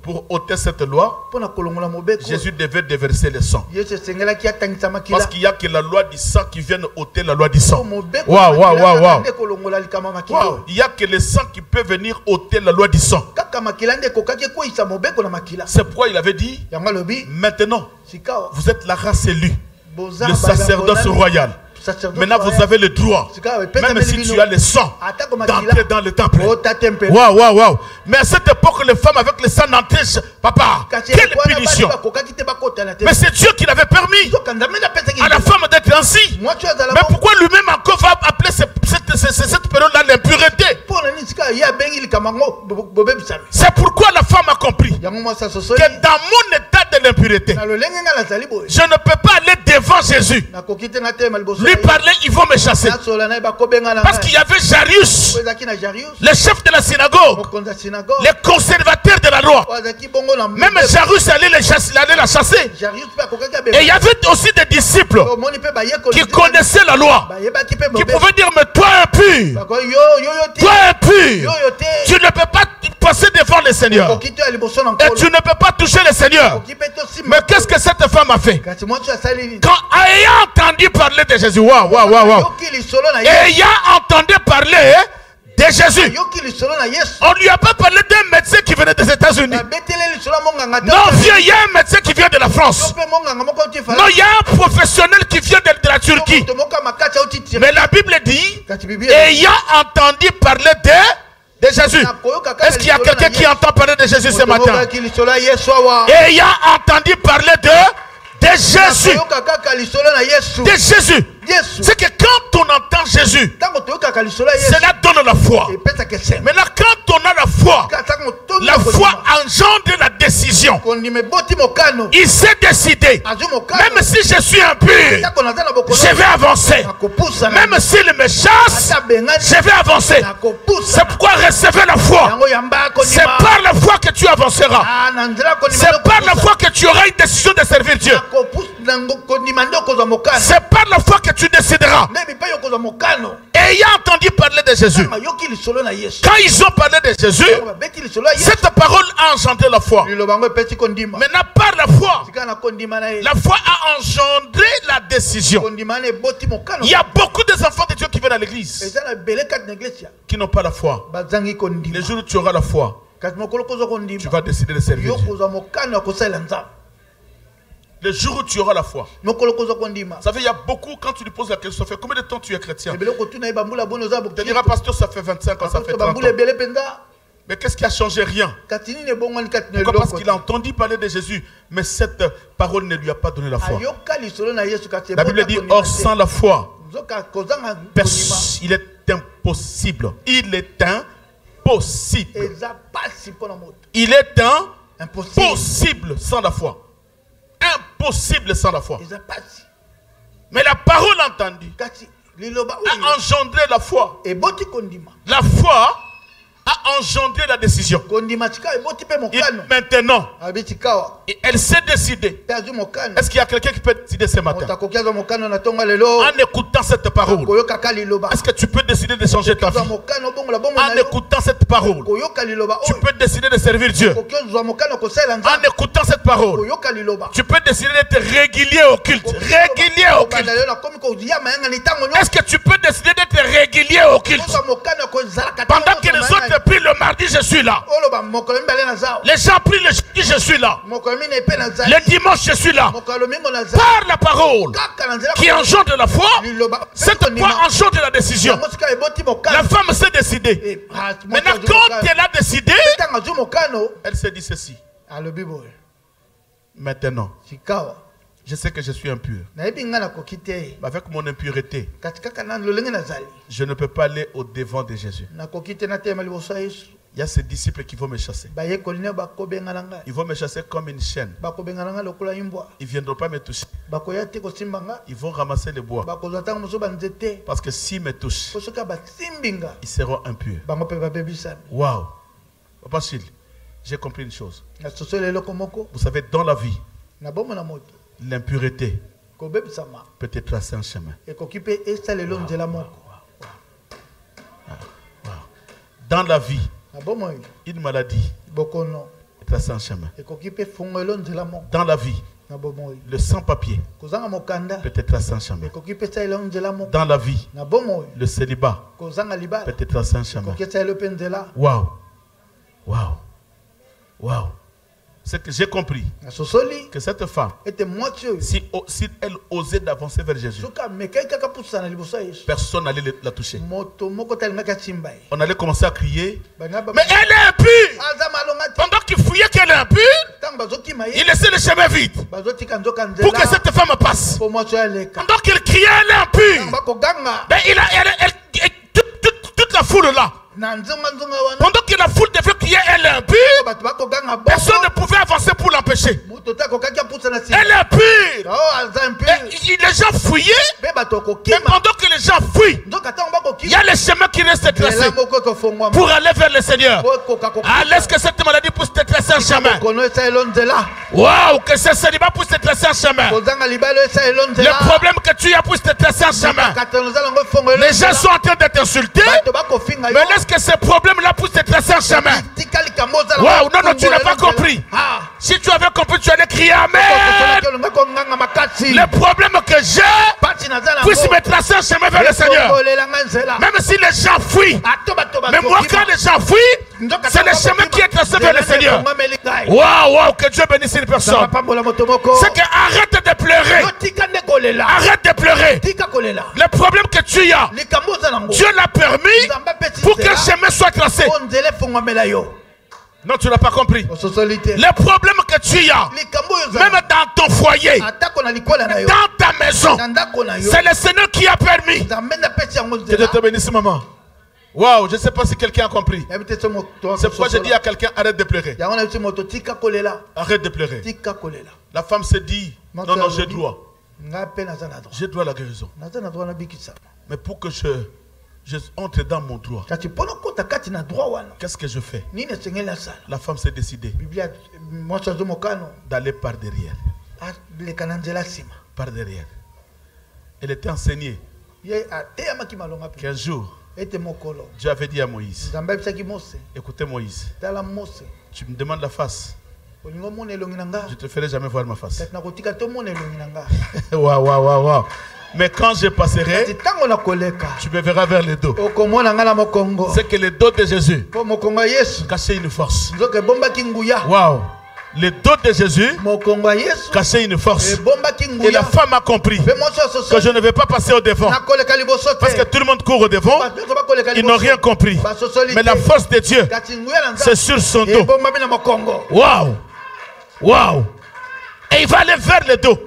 pour ôter cette loi, Jésus devait déverser le sang. Parce qu'il n'y a que la loi du sang qui vient ôter la loi du sang. Waouh, waouh, waouh, waouh. Il n'y a que le sang qui peut venir ôter la loi du sang. C'est pourquoi il avait dit, maintenant, vous êtes la race élue, le sacerdoce royal. Maintenant vous avez le droit, même si tu as le sang, d'entrer dans le temple. Waouh, waouh, waouh. Mais à cette époque, les femmes avec le sang n'entraient, papa, quelle punition. Mais c'est Dieu qui l'avait permis à la femme d'être ainsi. Mais pourquoi lui-même encore va appeler cette période-là l'impureté? C'est pourquoi la femme a compris que dans mon état de l'impureté, je ne peux pas aller devant Jésus. Lui parler, ils vont me chasser. Parce qu'il y avait Jarius, le chef de la synagogue, les conservateurs de la loi. Même Jarius allait la chasser. Et il y avait aussi des disciples qui connaissaient la loi, qui pouvaient dire, mais toi impur, toi impur, tu ne peux pas passer devant le Seigneur. Et tu ne peux pas toucher le Seigneur. Mais qu'est-ce que cette femme a fait? Quand ayant entendu parler de Jésus, ayant entendu parler de Jésus, on ne lui a pas parlé d'un médecin qui venait des États-Unis. Non, il y a un médecin qui vient de la France. Non, il y a un professionnel qui vient de la Turquie. Mais la Bible dit, ayant entendu parler de Jésus. Est-ce qu'il y a quelqu'un qui entend parler de Jésus ce matin? Ayant entendu parler de Jésus. De Jésus. C'est que quand on entend Jésus, cela donne la foi. Maintenant, quand on a la foi engendre la décision. Il s'est décidé. Même si je suis impur, je vais avancer. Même s'il me chasse, je vais avancer. C'est pourquoi recevez la foi. C'est par la foi que tu avanceras. C'est par la foi que tu auras une décision de servir Dieu. C'est par la foi que tu décideras. Ayant entendu parler de Jésus, quand ils ont parlé de Jésus, cette parole a engendré la foi. Maintenant, par la foi a engendré la décision. Il y a beaucoup d'enfants de Dieu qui viennent à l'église qui n'ont pas la foi. Les jours où tu auras la foi, tu vas décider de servir Dieu. Le jour où tu auras la foi. Ça fait, il y a beaucoup, quand tu lui poses la question, ça fait combien de temps tu es chrétien? Tu diras, pasteur, ça fait 25 ans, ça fait 30 ans. Mais qu'est-ce qui a changé? Rien. Pourquoi? Parce qu'il a entendu parler de Jésus, mais cette parole ne lui a pas donné la foi. La Bible dit, or sans la foi, il est impossible. Il est impossible. Il est impossible sans la foi. Impossible sans la foi. Mais la parole entendue a engendré la foi. La foi a engendré la décision. Et maintenant, elle s'est décidée. Est-ce qu'il y a quelqu'un qui peut décider ce matin? En écoutant cette parole, est-ce que tu peux décider de changer ta vie? En écoutant cette parole, tu peux décider de servir Dieu. En écoutant cette parole, tu peux décider d'être régulier au culte. Régulier au culte. Est-ce que tu peux décider d'être régulier au culte? Pendant que les autres prient le mardi, je suis là. Les gens prient le jeudi, je suis là. Le dimanche, je suis là. Par la parole qui engendre la foi, cette foi engendre la décision. La femme s'est décidée. Maintenant, quand elle a décidé, elle s'est dit ceci. Maintenant, je sais que je suis impur. Avec mon impureté, je ne peux pas aller au devant de Jésus. Il y a ces disciples qui vont me chasser. Ils vont me chasser comme une chienne. Ils ne viendront pas me toucher. Ils vont ramasser le bois. Parce que s'ils me touchent, ils seront impurs. Waouh. Papa Chil, j'ai compris une chose. Vous savez, dans la vie, l'impureté peut te tracer un chemin. Dans la vie, une maladie peut tracer un chemin. Dans la vie, le sans-papier peut te tracer un chemin. Dans la vie, le célibat peut te tracer un chemin. Waouh! Waouh! Waouh! C'est que j'ai compris que cette femme, si elle osait d'avancer vers Jésus, personne n'allait la toucher. On allait commencer à crier, mais elle est impure. Pendant qu'il fouillait qu'elle est impure, il laissait le chemin vide pour que cette femme passe. Pendant qu'il criait, elle est impure, toute la foule là Pendant que la foule devait crier elle est impure, personne ne pouvait avancer pour l'empêcher. Elle est impure. Et les gens fuyaient. Mais pendant que les gens fuient, il y a les chemins qui restent tracés pour aller vers le Seigneur. Ah, laisse que cette maladie puisse te tracer un chemin. Waouh, que ce célibat puisse te tracer un chemin. Le problème que tu as puisse te tracer un chemin. Les gens sont en train de t'insulter, mais laisse que ce problème-là puisse te tracer un chemin. Waouh, non, non, tu n'as pas compris. Si tu avais compris, tu allais crier Amen. Le problème que j'ai puisse me tracer un chemin vers le Seigneur. Même si les gens fuient, mais moi quand les gens fuient, c'est le chemin qui est tracé vers le Seigneur. Waouh, waouh, que Dieu bénisse une personne. C'est que arrête de pleurer. Arrête de pleurer. Le problème que tu as, Dieu l'a permis pour que le chemin soit tracé. Non, tu n'as pas compris. Le problème que tu as, même dans ton foyer, dans ta maison, c'est le Seigneur qui a permis. Que Dieu te bénisse, maman. Waouh, je ne sais pas si quelqu'un a compris. C'est pourquoi je dis à quelqu'un, arrête de pleurer. Arrête de pleurer. La femme se dit, non, non, j'ai droit. J'ai droit à la guérison. Mais pour que je entre dans mon droit, qu'est-ce que je fais? La femme s'est décidée d'aller par derrière. Par derrière. Elle était enseignée qu'un jour, Dieu avait dit à Moïse, écoutez Moïse, tu me demandes la face, je ne te ferai jamais voir ma face. Waouh, waouh, waouh, waouh. Mais quand je passerai, tu me verras vers le dos. C'est que le dos de Jésus cachait une force. Waouh. Le dos de Jésus cachait une force. Et la femme a compris que je ne vais pas passer au devant. Parce que tout le monde court au devant. Ils n'ont rien compris. Mais la force de Dieu, c'est sur son dos. Waouh. Waouh. Et il va aller vers le dos.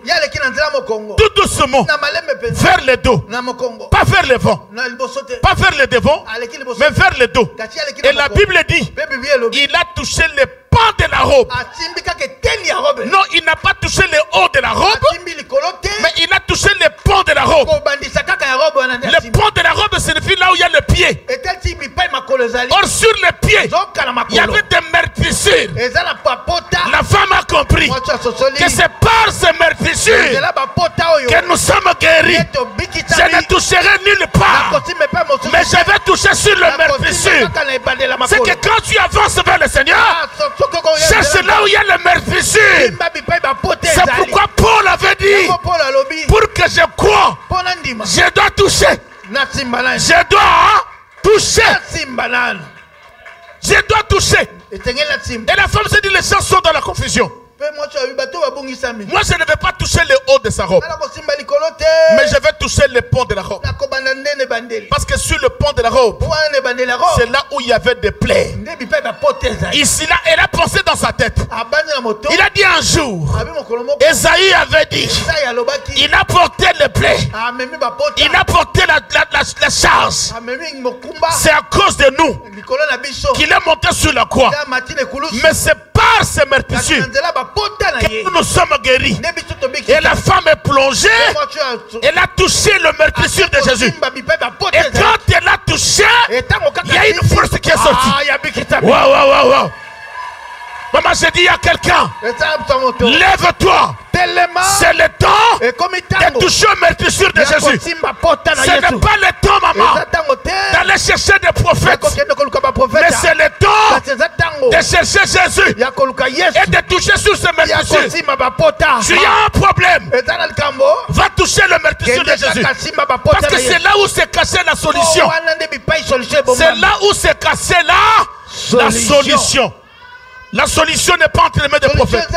Tout doucement. Vers le dos. Pas vers le vent. Pas vers le devant. Mais vers le dos. Et la Bible dit, il a touché les pans de la robe. Non, il n'a pas touché le haut de la robe. Mais il a touché les pans de la robe. Le pan de la robe signifie là où il y a le pied. Or sur le pied, il y avait des meurtrissures. La femme a compris que c'est par ces meurtrissures que nous sommes guéris. Je ne toucherai nulle part, mais je vais toucher sur le meurtrissure. C'est que quand tu avances vers le Seigneur, cherche là où il y a le meurtrissure. C'est pourquoi Paul avait dit, pour que je croie, je dois toucher. Je dois toucher. Je dois toucher. Et la femme s'est dit, les gens sont dans la confusion. Moi je ne vais pas toucher le haut de sa robe, mais je vais toucher le pont de la robe. Parce que sur le pont de la robe, c'est là où il y avait des plaies. Ici là, elle a pensé dans sa tête. Il a dit un jour, Esaïe avait dit, il a porté les plaies, il a porté la charge. C'est à cause de nous qu'il est monté sur la croix. Mais c'est par ces meurtrissures que nous nous sommes guéris. Et la femme est plongée. Elle a touché le meurtrissure de Jésus. Et quand elle a touché, il y a une force qui est sortie. Waouh, waouh, waouh, waouh. Maman, j'ai dit à quelqu'un, lève-toi. C'est le temps de toucher au meurtrissure de Jésus. Ce n'est pas le temps, maman, d'aller chercher des prophètes. Mais c'est le temps de chercher Jésus et de toucher sur ce meurtrissure. Tu as un problème, va toucher le meurtrissure de Jésus. Parce que c'est là où s'est cachée la solution. C'est là où s'est cachée la solution. La solution n'est pas entre les mains des prophètes.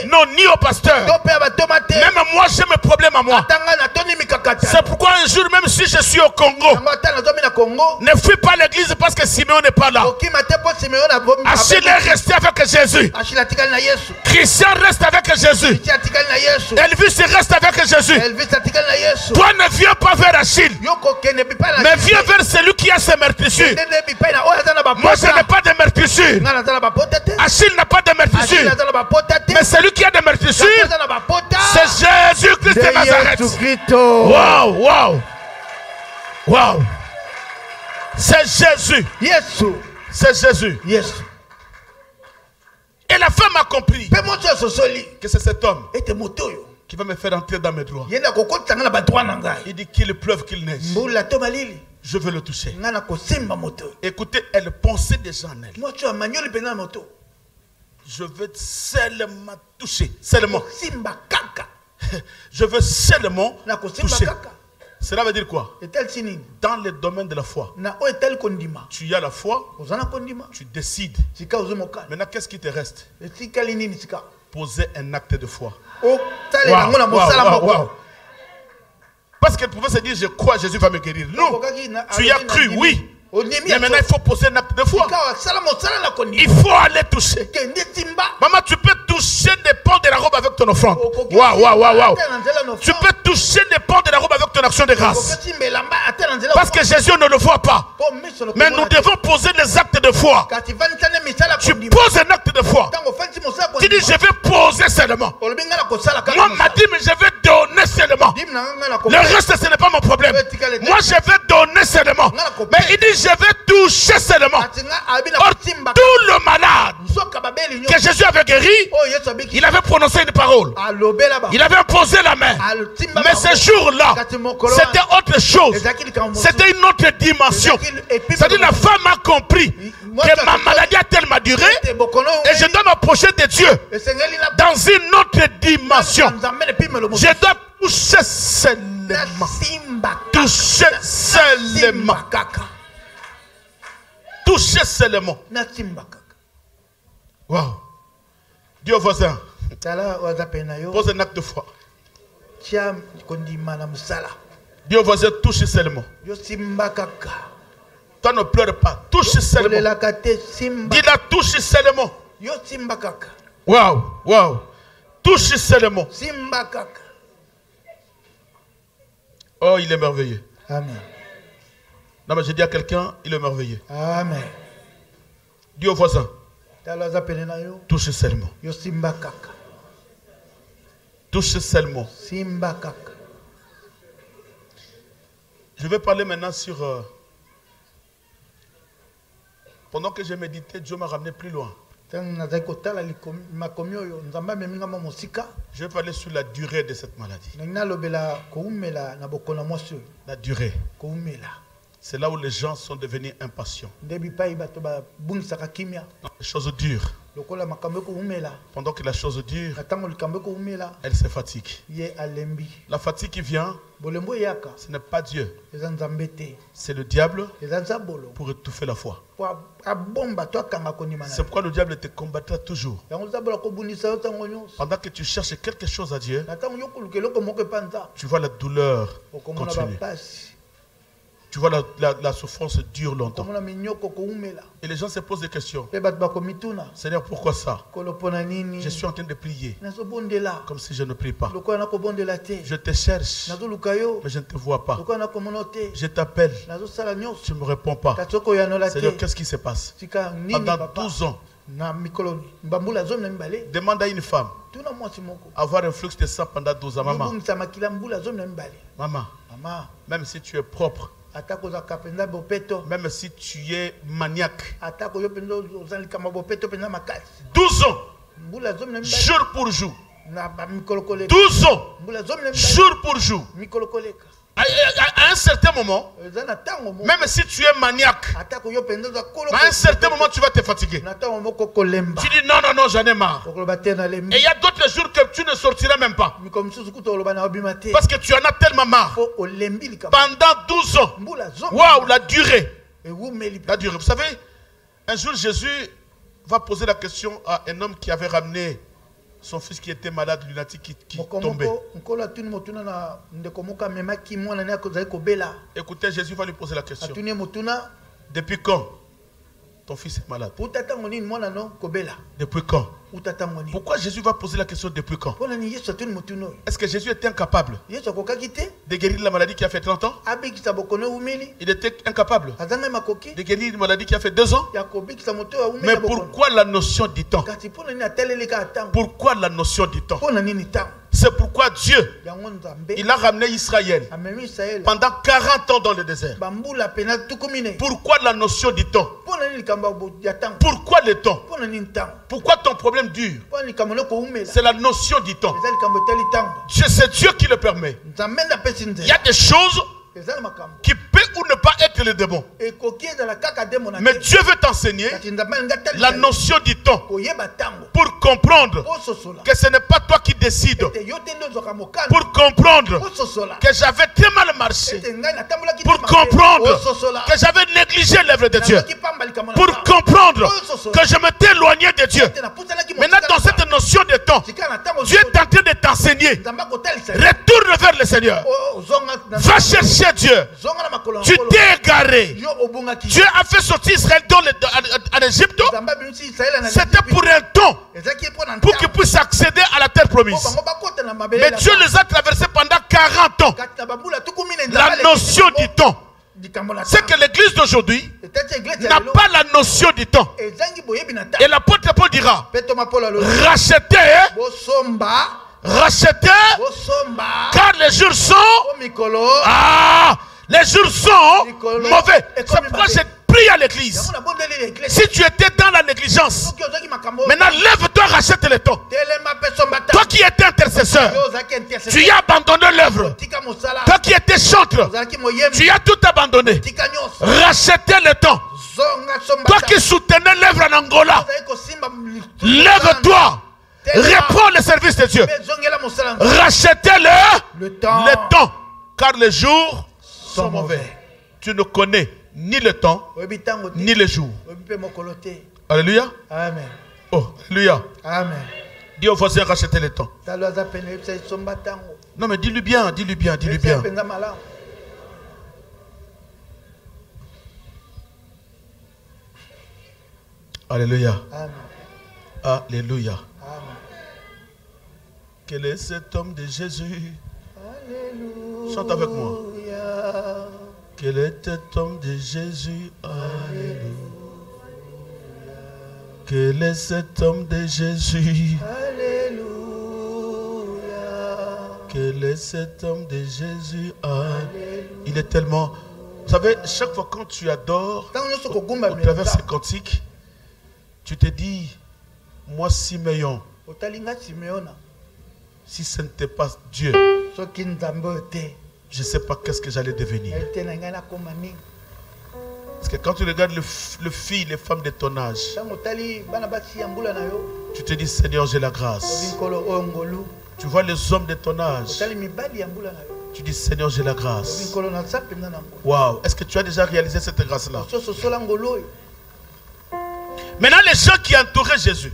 Non, ni au pasteur. Même moi, j'ai mes problèmes à moi. C'est pourquoi un jour, même si je suis au Congo, ne fuis pas l'église parce que Simeon n'est pas là. Achille est resté avec Jésus. Christian reste avec Jésus. Elvis reste avec Jésus. Toi ne viens pas vers Achille, mais viens vers celui qui a ses meurtrissures. Moi je n'ai pas de meurtrissures. Achille n'a pas de meurtrissures. Mais celui qui a des meurtrissures, c'est Jésus-Christ de Nazareth. Wow, wow, wow. C'est Jésus. C'est Jésus. Et la femme a compris que c'est cet homme qui va me faire entrer dans mes droits. Il dit qu'il pleuve, qu'il neige. Je veux le toucher. Écoutez, elle pensait déjà en elle. Je veux seulement toucher. Seulement. Je veux seulement toucher. Cela veut dire quoi? Dans le domaine de la foi, tu as la foi, tu décides. Maintenant, qu'est-ce qui te reste? Poser un acte de foi. Wow, wow, wow. Parce qu'elle pouvait se dire, je crois Jésus va me guérir. Non, tu as cru, oui. Mais maintenant il faut poser un acte de foi. Il faut aller toucher. Maman, tu peux toucher des pans de la robe avec ton offrande. Waouh, waouh, waouh, waouh. Tu peux toucher des pans de la robe avec ton action de grâce. Parce que Jésus ne le voit pas. Mais nous devons poser des actes de foi. Tu poses un acte de foi. Tu dis, je vais poser seulement. Moi, m'a dit, mais je vais donner seulement. Le reste, ce n'est pas mon problème. Moi, je vais donner seulement. Mais il dit, je vais toucher seulement. Or, tout le malade que Jésus avait guéri, il avait prononcé une parole. Il avait imposé la main. Mais ce jour-là, c'était autre chose. C'était une autre dimension. C'est-à-dire, la femme a compris que ma maladie a tellement duré et je dois m'approcher de Dieu dans une autre dimension. Je dois toucher seulement. Toucher seulement. Toucher seulement. Wow. Dis au voisin. Pose un acte de foi. Dis au voisin, touche seulement. Toi ne pleure pas. Touche seulement. Dis-la, touche seulement. Wow. Wow. Touche seulement. Oh, il est merveilleux. Amen. Non, mais je dis à quelqu'un, il est merveilleux. Amen. Dis au voisin. Touche seulement. Touche seulement. Je vais parler maintenant sur... pendant que j'ai médité, Dieu m'a ramené plus loin. Je vais parler sur la durée de cette maladie. La durée. C'est là où les gens sont devenus impatients. Les choses durent. Pendant que la chose dure, elle se fatigue. La fatigue qui vient, ce n'est pas Dieu. C'est le diable pour étouffer la foi. C'est pourquoi le diable te combattra toujours. Pendant que tu cherches quelque chose à Dieu, tu vois la douleur continuer. Tu vois la souffrance dure longtemps. Et les gens se posent des questions. Seigneur, pourquoi ça? Je suis en train de prier comme si je ne prie pas. Je te cherche, mais je ne te vois pas. Je t'appelle, tu ne me réponds pas. Seigneur, qu'est-ce qui se passe? Pendant 12 ans, demande à une femme avoir un flux de sang pendant 12 ans. Maman, même si tu es propre, même si tu es maniaque, 12 ans, jour pour jour, 12 ans, jour pour jour. À un certain moment, même si tu es maniaque, à un certain moment tu vas te fatiguer. Tu dis non, non, non, j'en ai marre. Et il y a d'autres jours que tu ne sortiras même pas. Parce que tu en as tellement marre. Pendant 12 ans. Waouh, la durée. La durée. Vous savez, un jour Jésus va poser la question à un homme qui avait ramené Son fils qui était malade, lunatique, qui tombait. Écoutez, Jésus va lui poser la question. Depuis quand ton fils est malade? Depuis quand? Pourquoi Jésus va poser la question depuis quand? Est-ce que Jésus était incapable de guérir la maladie qui a fait 30 ans? Il était incapable de guérir une maladie qui a fait 2 ans? Mais pourquoi la notion du temps? Pourquoi la notion du temps? C'est pourquoi Dieu, il a ramené Israël pendant 40 ans dans le désert. Pourquoi la notion du temps? Pourquoi le temps? Pourquoi ton problème dure? C'est la notion du temps. C'est Dieu qui le permet. Il y a des choses qui peut ou ne pas être le démon. Mais Dieu veut t'enseigner la notion du temps pour comprendre que ce n'est pas toi qui décides. Pour comprendre que j'avais très mal marché. Pour comprendre que j'avais négligé l'œuvre de Dieu. Pour comprendre que je m'étais éloigné de Dieu. Maintenant, dans cette notion de temps, Dieu est en train de t'enseigner. Retourne vers le Seigneur. Va chercher Dieu. Tu t'es égaré. Dieu a fait sortir Israël en Égypte. C'était pour un temps, pour qu'ils puissent accéder à la terre promise. Mais Dieu les a traversés pendant 40 ans. La notion du temps, c'est que l'église d'aujourd'hui n'a pas la notion du temps. Et l'apôtre Paul dira: rachetez, car les jours sont les jours sont mauvais. C'est pourquoi j'ai prié à l'église. Si tu étais dans la négligence, maintenant lève-toi, rachète le temps. Toi qui étais intercesseur, tu as abandonné l'œuvre. Toi qui étais chanteur, tu as tout abandonné. Rachetez le temps. Toi qui soutenais l'œuvre en Angola, lève-toi. Reprends le service de Dieu. Rachetez le temps. Car les jours sont mauvais. Tu ne connais ni le temps, ni les jours. Alléluia. Amen. Oh, alléluia. Amen. Dis au voisin, rachetez le temps. Non, mais dis-lui bien, dis-lui bien, dis-lui bien. Alléluia. Amen. Alléluia. Amen. Quel est cet homme de Jésus? Alléluia. Chante avec moi. Quel est cet homme de Jésus? Alléluia. Quel est cet homme de Jésus? Alléluia. Quel est cet homme de Jésus? Alléluia. Il est tellement... Vous savez, chaque fois quand tu adores au travers de ces cantiques, tu te dis, moi Siméon, si ce n'était pas Dieu, je ne sais pas qu'est-ce que j'allais devenir. Parce que quand tu regardes les filles, les femmes de ton âge, tu te dis, Seigneur, j'ai la grâce. Tu vois les hommes de ton âge, tu dis, Seigneur, j'ai la grâce. Waouh, est-ce que tu as déjà réalisé cette grâce-là? Maintenant, les gens qui entouraient Jésus,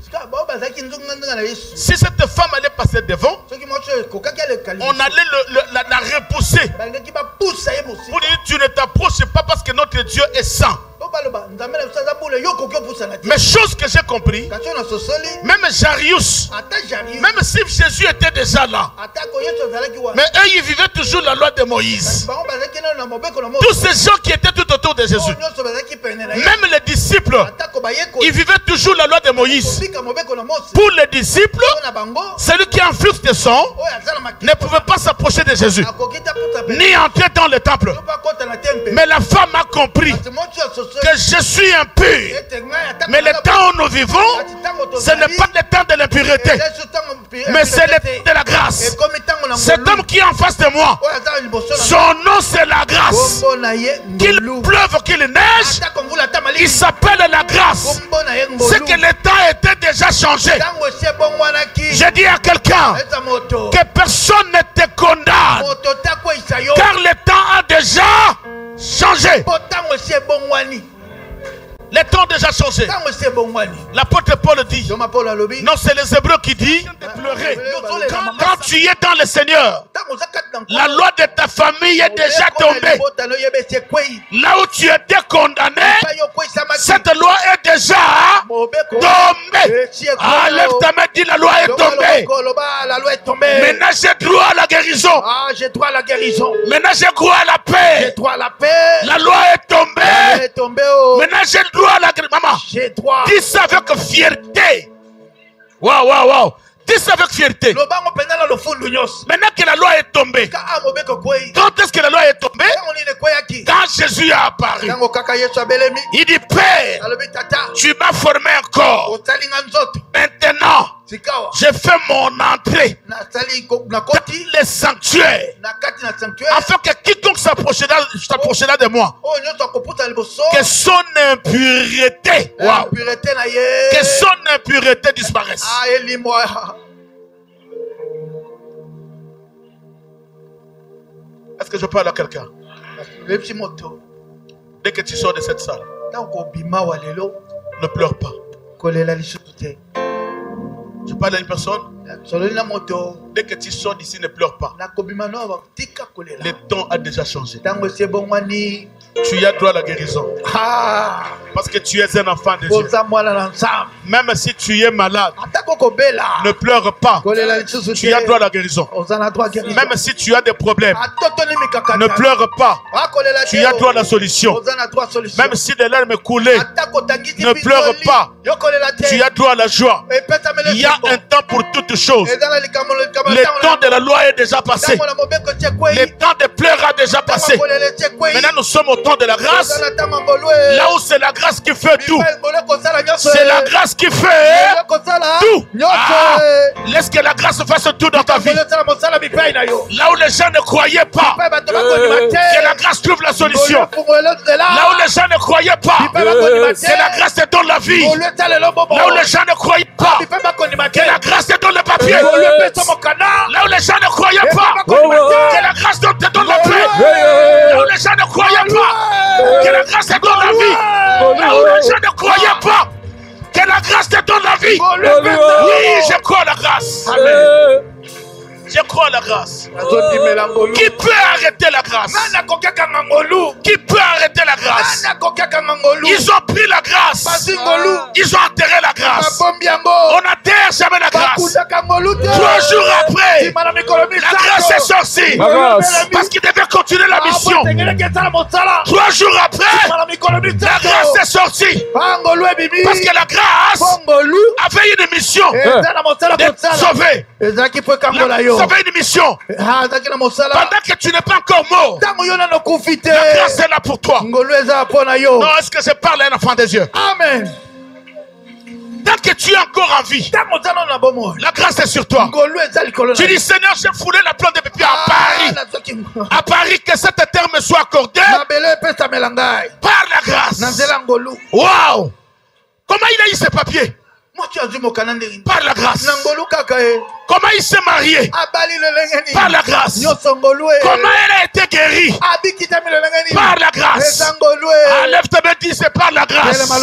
si cette femme allait passer devant, on allait la repousser. Pour dire, tu ne t'approches pas parce que notre Dieu est saint. Mais chose que j'ai compris, même Jarius, même si Jésus était déjà là, mais eux ils vivaient toujours la loi de Moïse. Tous ces gens qui étaient tout autour de Jésus, même les disciples, ils vivaient toujours la loi de Moïse. Pour les disciples, celui qui a un flux de sang ne pouvait pas s'approcher de Jésus, ni entrer dans le temple. Mais la femme a compris que je suis impur. Mais le temps où nous vivons, ce n'est pas le temps de l'impureté, mais c'est le temps de la grâce. Cet homme qui est en face de moi, son nom c'est la grâce. Qu'il pleuve, qu'il neige, il s'appelle la grâce. C'est que le temps était déjà changé. Je dis à quelqu'un que personne ne te condamne, car le temps a déjà changé. Les temps ont déjà changé. L'apôtre Paul dit, non, c'est les Hébreux qui disent de pleurer. Quand tu es dans le Seigneur, la loi de ta famille est déjà tombée. Là où tu étais condamné, cette loi est déjà tombée. Ah, lève ta main, dis la loi est tombée. Maintenant j'ai droit à la guérison. Maintenant j'ai droit à la paix. La loi est tombée. Maintenant j'ai le droit à la guérison. Maman, dis ça avec fierté. Waouh, waouh, waouh. Dis ça avec fierté. Maintenant que la loi est tombée. Quand est-ce que la loi est tombée? Quand Jésus a apparu. Il dit, Père, tu m'as formé encore. Maintenant, j'ai fait mon entrée dans les sanctuaires, afin que quiconque s'approchera de moi, que son impureté, que son impureté disparaisse. Est-ce que je parle à quelqu'un? Dès que tu sors de cette salle, ne pleure pas. Je parle à une personne. Dès que tu sors d'ici, ne pleure pas. Le temps a déjà changé. Tu as droit à la guérison. Parce que tu es un enfant de Dieu. Même si tu es malade, ne pleure pas. Tu as droit à la guérison. Même si tu as des problèmes, ne pleure pas. Tu as droit à la solution. Même si des larmes coulaient, ne pleure pas. Tu as droit à la joie. Il y a un temps pour toutes choses. Le temps de la loi est déjà passé. Le temps de pleurs a déjà passé. Maintenant nous sommes au temps de la grâce. Là où c'est la grâce qui fait tout. C'est la grâce qui fait tout. Laisse que la grâce fasse tout dans ta vie. Là où les gens ne croyaient pas, que la grâce trouve la solution. Là où les gens ne croyaient pas, que la grâce te donne la vie. Là où les gens ne croyaient pas, que la grâce te donne le papier. Là où les gens ne croyaient pas, que la grâce te donne la paix. Là où les gens ne croyaient pas, que la grâce te donne la vie. Là où les gens ne croyaient pas, que la grâce te donne la vie. Oui, je crois à la grâce. Amen. Je crois à la grâce. Qui peut arrêter la grâce? Qui peut arrêter la grâce? Ils ont pris la grâce. Ils ont enterré la grâce. On n'enterre jamais la grâce. 3 jours après, la grâce est sortie. Parce qu'il devait continuer la mission. 3 jours après, la grâce est sortie. Parce que la grâce avait une mission de sauver. Ça avait une mission. Pendant que tu n'es pas encore mort, la grâce est là pour toi. Non, est-ce que je parle à un enfant des yeux? Amen. Tant que tu es encore en vie, la grâce est sur toi. Tu dis, Seigneur, j'ai foulé la plante de pipi à Paris. À Paris, que cette terre me soit accordée par la grâce. Waouh! Comment il a eu ses papiers? Par la grâce. Comment il s'est marié? Par la grâce. Comment elle a été guérie? Par la grâce. Lève ta main, dis c'est par la grâce. C'est par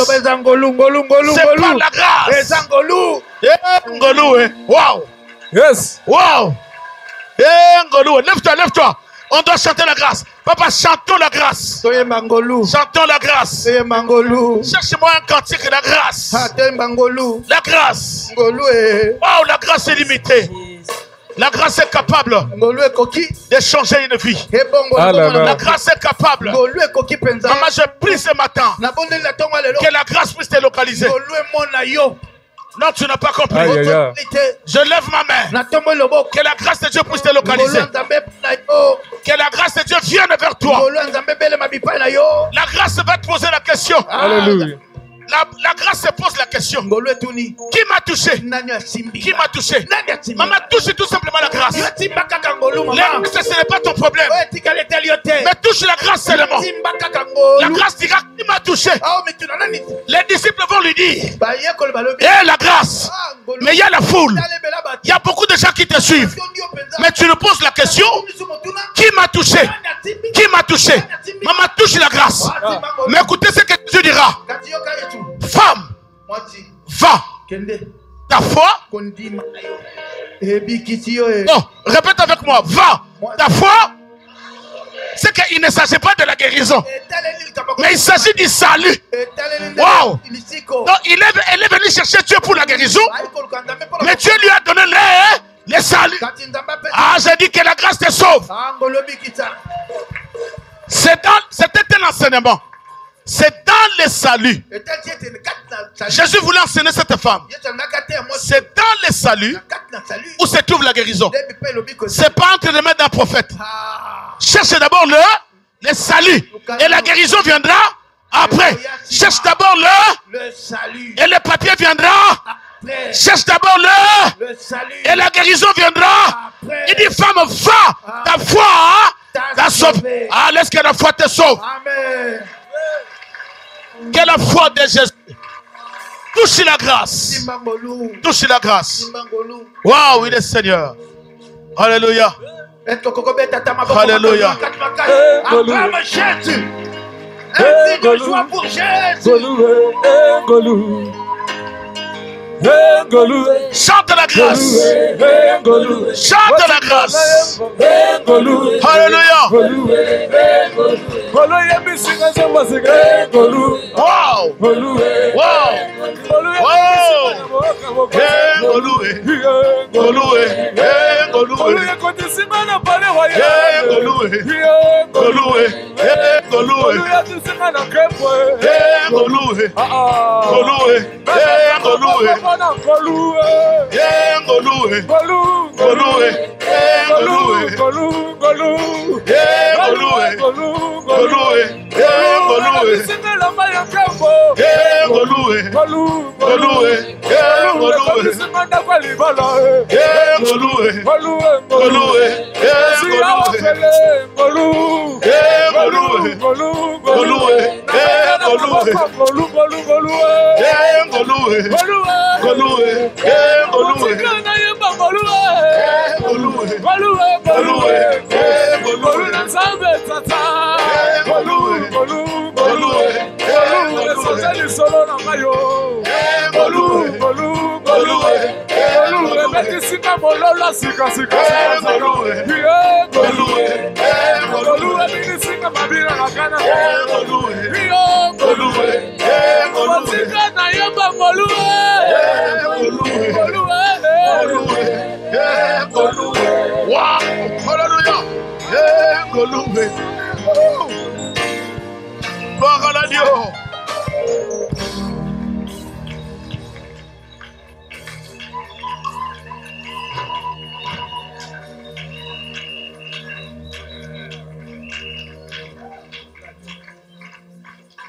la grâce. Wow. Yes. Wow. Lève-toi, lève-toi. On doit chanter la grâce. Papa, chantons la grâce. Chantons la grâce. Cherche-moi un cantique de la grâce. La grâce. Wow, la grâce est limitée. La grâce est capable de changer une vie. La grâce est capable. Maman, je prie ce matin que la grâce puisse te localiser. Non, tu n'as pas compris. Je lève ma main. Que la grâce de Dieu puisse te localiser. Que la grâce de Dieu vienne vers toi. La grâce va te poser la question. Alléluia. La grâce se pose la question. Qui m'a touché? Qui m'a touché? Maman, touche tout simplement la grâce. Ce n'est pas ton problème. Mais touche la grâce seulement. La grâce dira qui m'a touché. Les disciples vont lui dire, eh, la grâce. Mais il y a la foule. Il y a beaucoup de gens qui te suivent. Mais tu nous poses la question, qui m'a touché? Qui m'a touché? Maman, touche la grâce. Mais écoutez ce que Dieu dira. Femme, va. Ta foi. Non, répète avec moi. Va. Ta foi. C'est qu'il ne s'agit pas de la guérison, mais il s'agit du salut. Wow. Donc elle est venue chercher Dieu pour la guérison, mais Dieu lui a donné les salut. Ah, j'ai dit que la grâce te sauve. C'était un enseignement. C'est dans le salut. Jésus voulait enseigner cette femme. C'est dans le salut où se trouve la guérison. C'est pas entre les mains d'un prophète. Cherche d'abord le salut. Et la guérison viendra après. Cherche d'abord le salut. Et le papier viendra. Cherche d'abord le salut. Et la guérison viendra. Il dit, femme, va. Ta foi t'a sauvé. Ah, laisse que la foi te sauve. Amen. Que la foi de Jésus touche la grâce. Touche la grâce. Waouh, il est Seigneur. Alléluia. Alléluia. Acclame Jésus. Un signe de joie pour Jésus. Chante la grâce. Chante la grâce. Alléluia. Wow.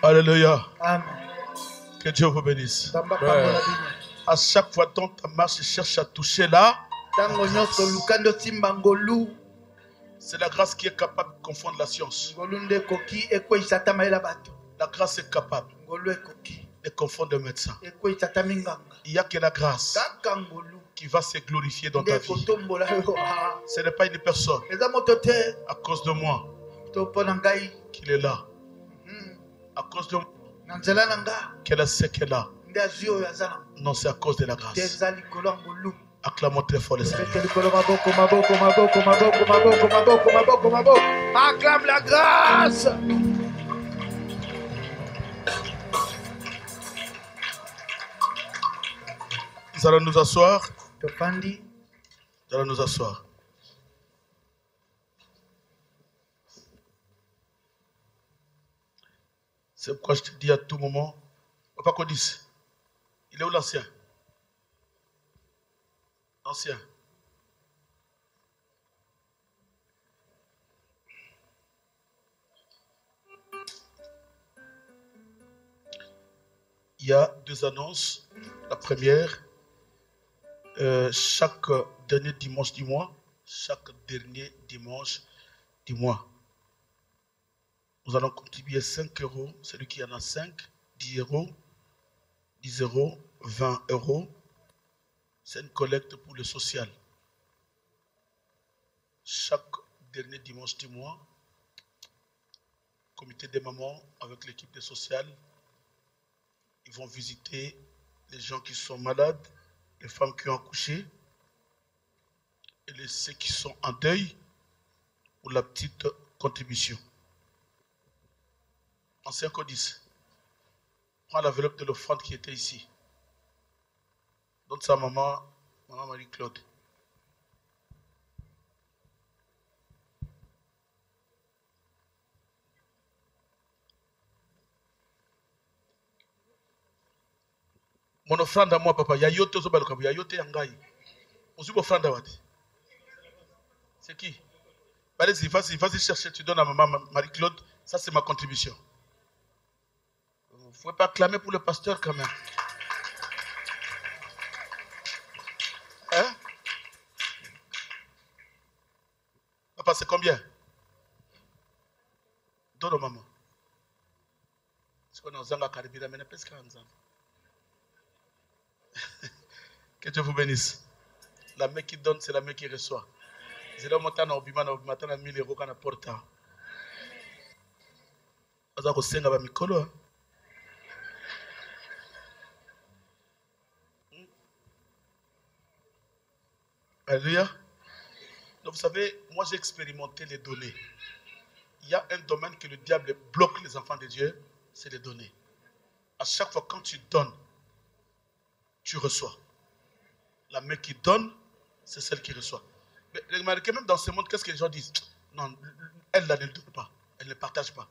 Alléluia. Amen. Que Dieu vous bénisse. Amen. À chaque fois dans ta marche, cherche à toucher là. C'est la grâce qui est capable de confondre la science. La grâce est capable de confondre le médecin. Il n'y a que la grâce qui va se glorifier dans ta vie. Ce n'est pas une personne à cause de moi qu'il est là. À cause de moi qu'elle a ce qu'elle a. Non, c'est à cause de la grâce. Acclamons très fort le Seigneur. Acclame la grâce. Nous allons nous asseoir. Nous allons nous asseoir. C'est pourquoi je te dis à tout moment, Papa Codis, il est où l'ancien? L'ancien. Il y a deux annonces. La première, chaque dernier dimanche du mois, nous allons contribuer 5 €. Celui qui en a 5, 10 €, 10 €, 20 €. C'est une collecte pour le social. Chaque dernier dimanche du mois, comité des mamans avec l'équipe des sociales Ils vont visiter les gens qui sont malades, les femmes qui ont accouché, et ceux qui sont en deuil pour la petite contribution. Ancien codice. Prends l'enveloppe de l'offrande qui était ici. Donne ça à maman Marie-Claude. Mon offrande à moi, papa, yayote ozobaluka, yayote yangai. Ozubo offrande à wati. C'est qui? Allez-y, vas-y chercher, tu donnes à maman Marie-Claude, ça c'est ma contribution. Vous ne pouvez pas clamer pour le pasteur quand même. Hein? Papa, c'est combien? Donne à maman. C'est qu'on a un zanga karibira, mais n'est pas ce qu'il y a un zanga. Que Dieu vous bénisse. La main qui donne, c'est la main qui reçoit. C'est là où on a 1000 euros qu'on apporte. On a aussi un mikolo. Alléluia. Donc vous savez, moi j'ai expérimenté les données. Il y a un domaine que le diable bloque les enfants de Dieu, c'est les données. À chaque fois quand tu donnes, tu reçois. La main qui donne, c'est celle qui reçoit. Mais remarquez même dans ce monde, qu'est-ce que les gens disent? Non, elle ne le donne pas, elle ne partage pas.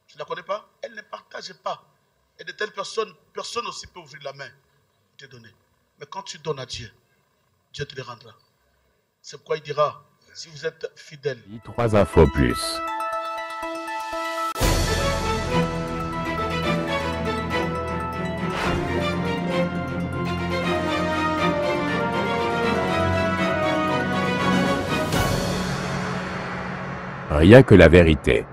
Tu ne la connais pas? Elle ne partage pas. Et de telles personnes, personne aussi peut ouvrir la main et te donner. Mais quand tu donnes à Dieu, Dieu te les rendra. C'est pourquoi il dira, si vous êtes fidèle. I3 Info Plus. Rien que la vérité.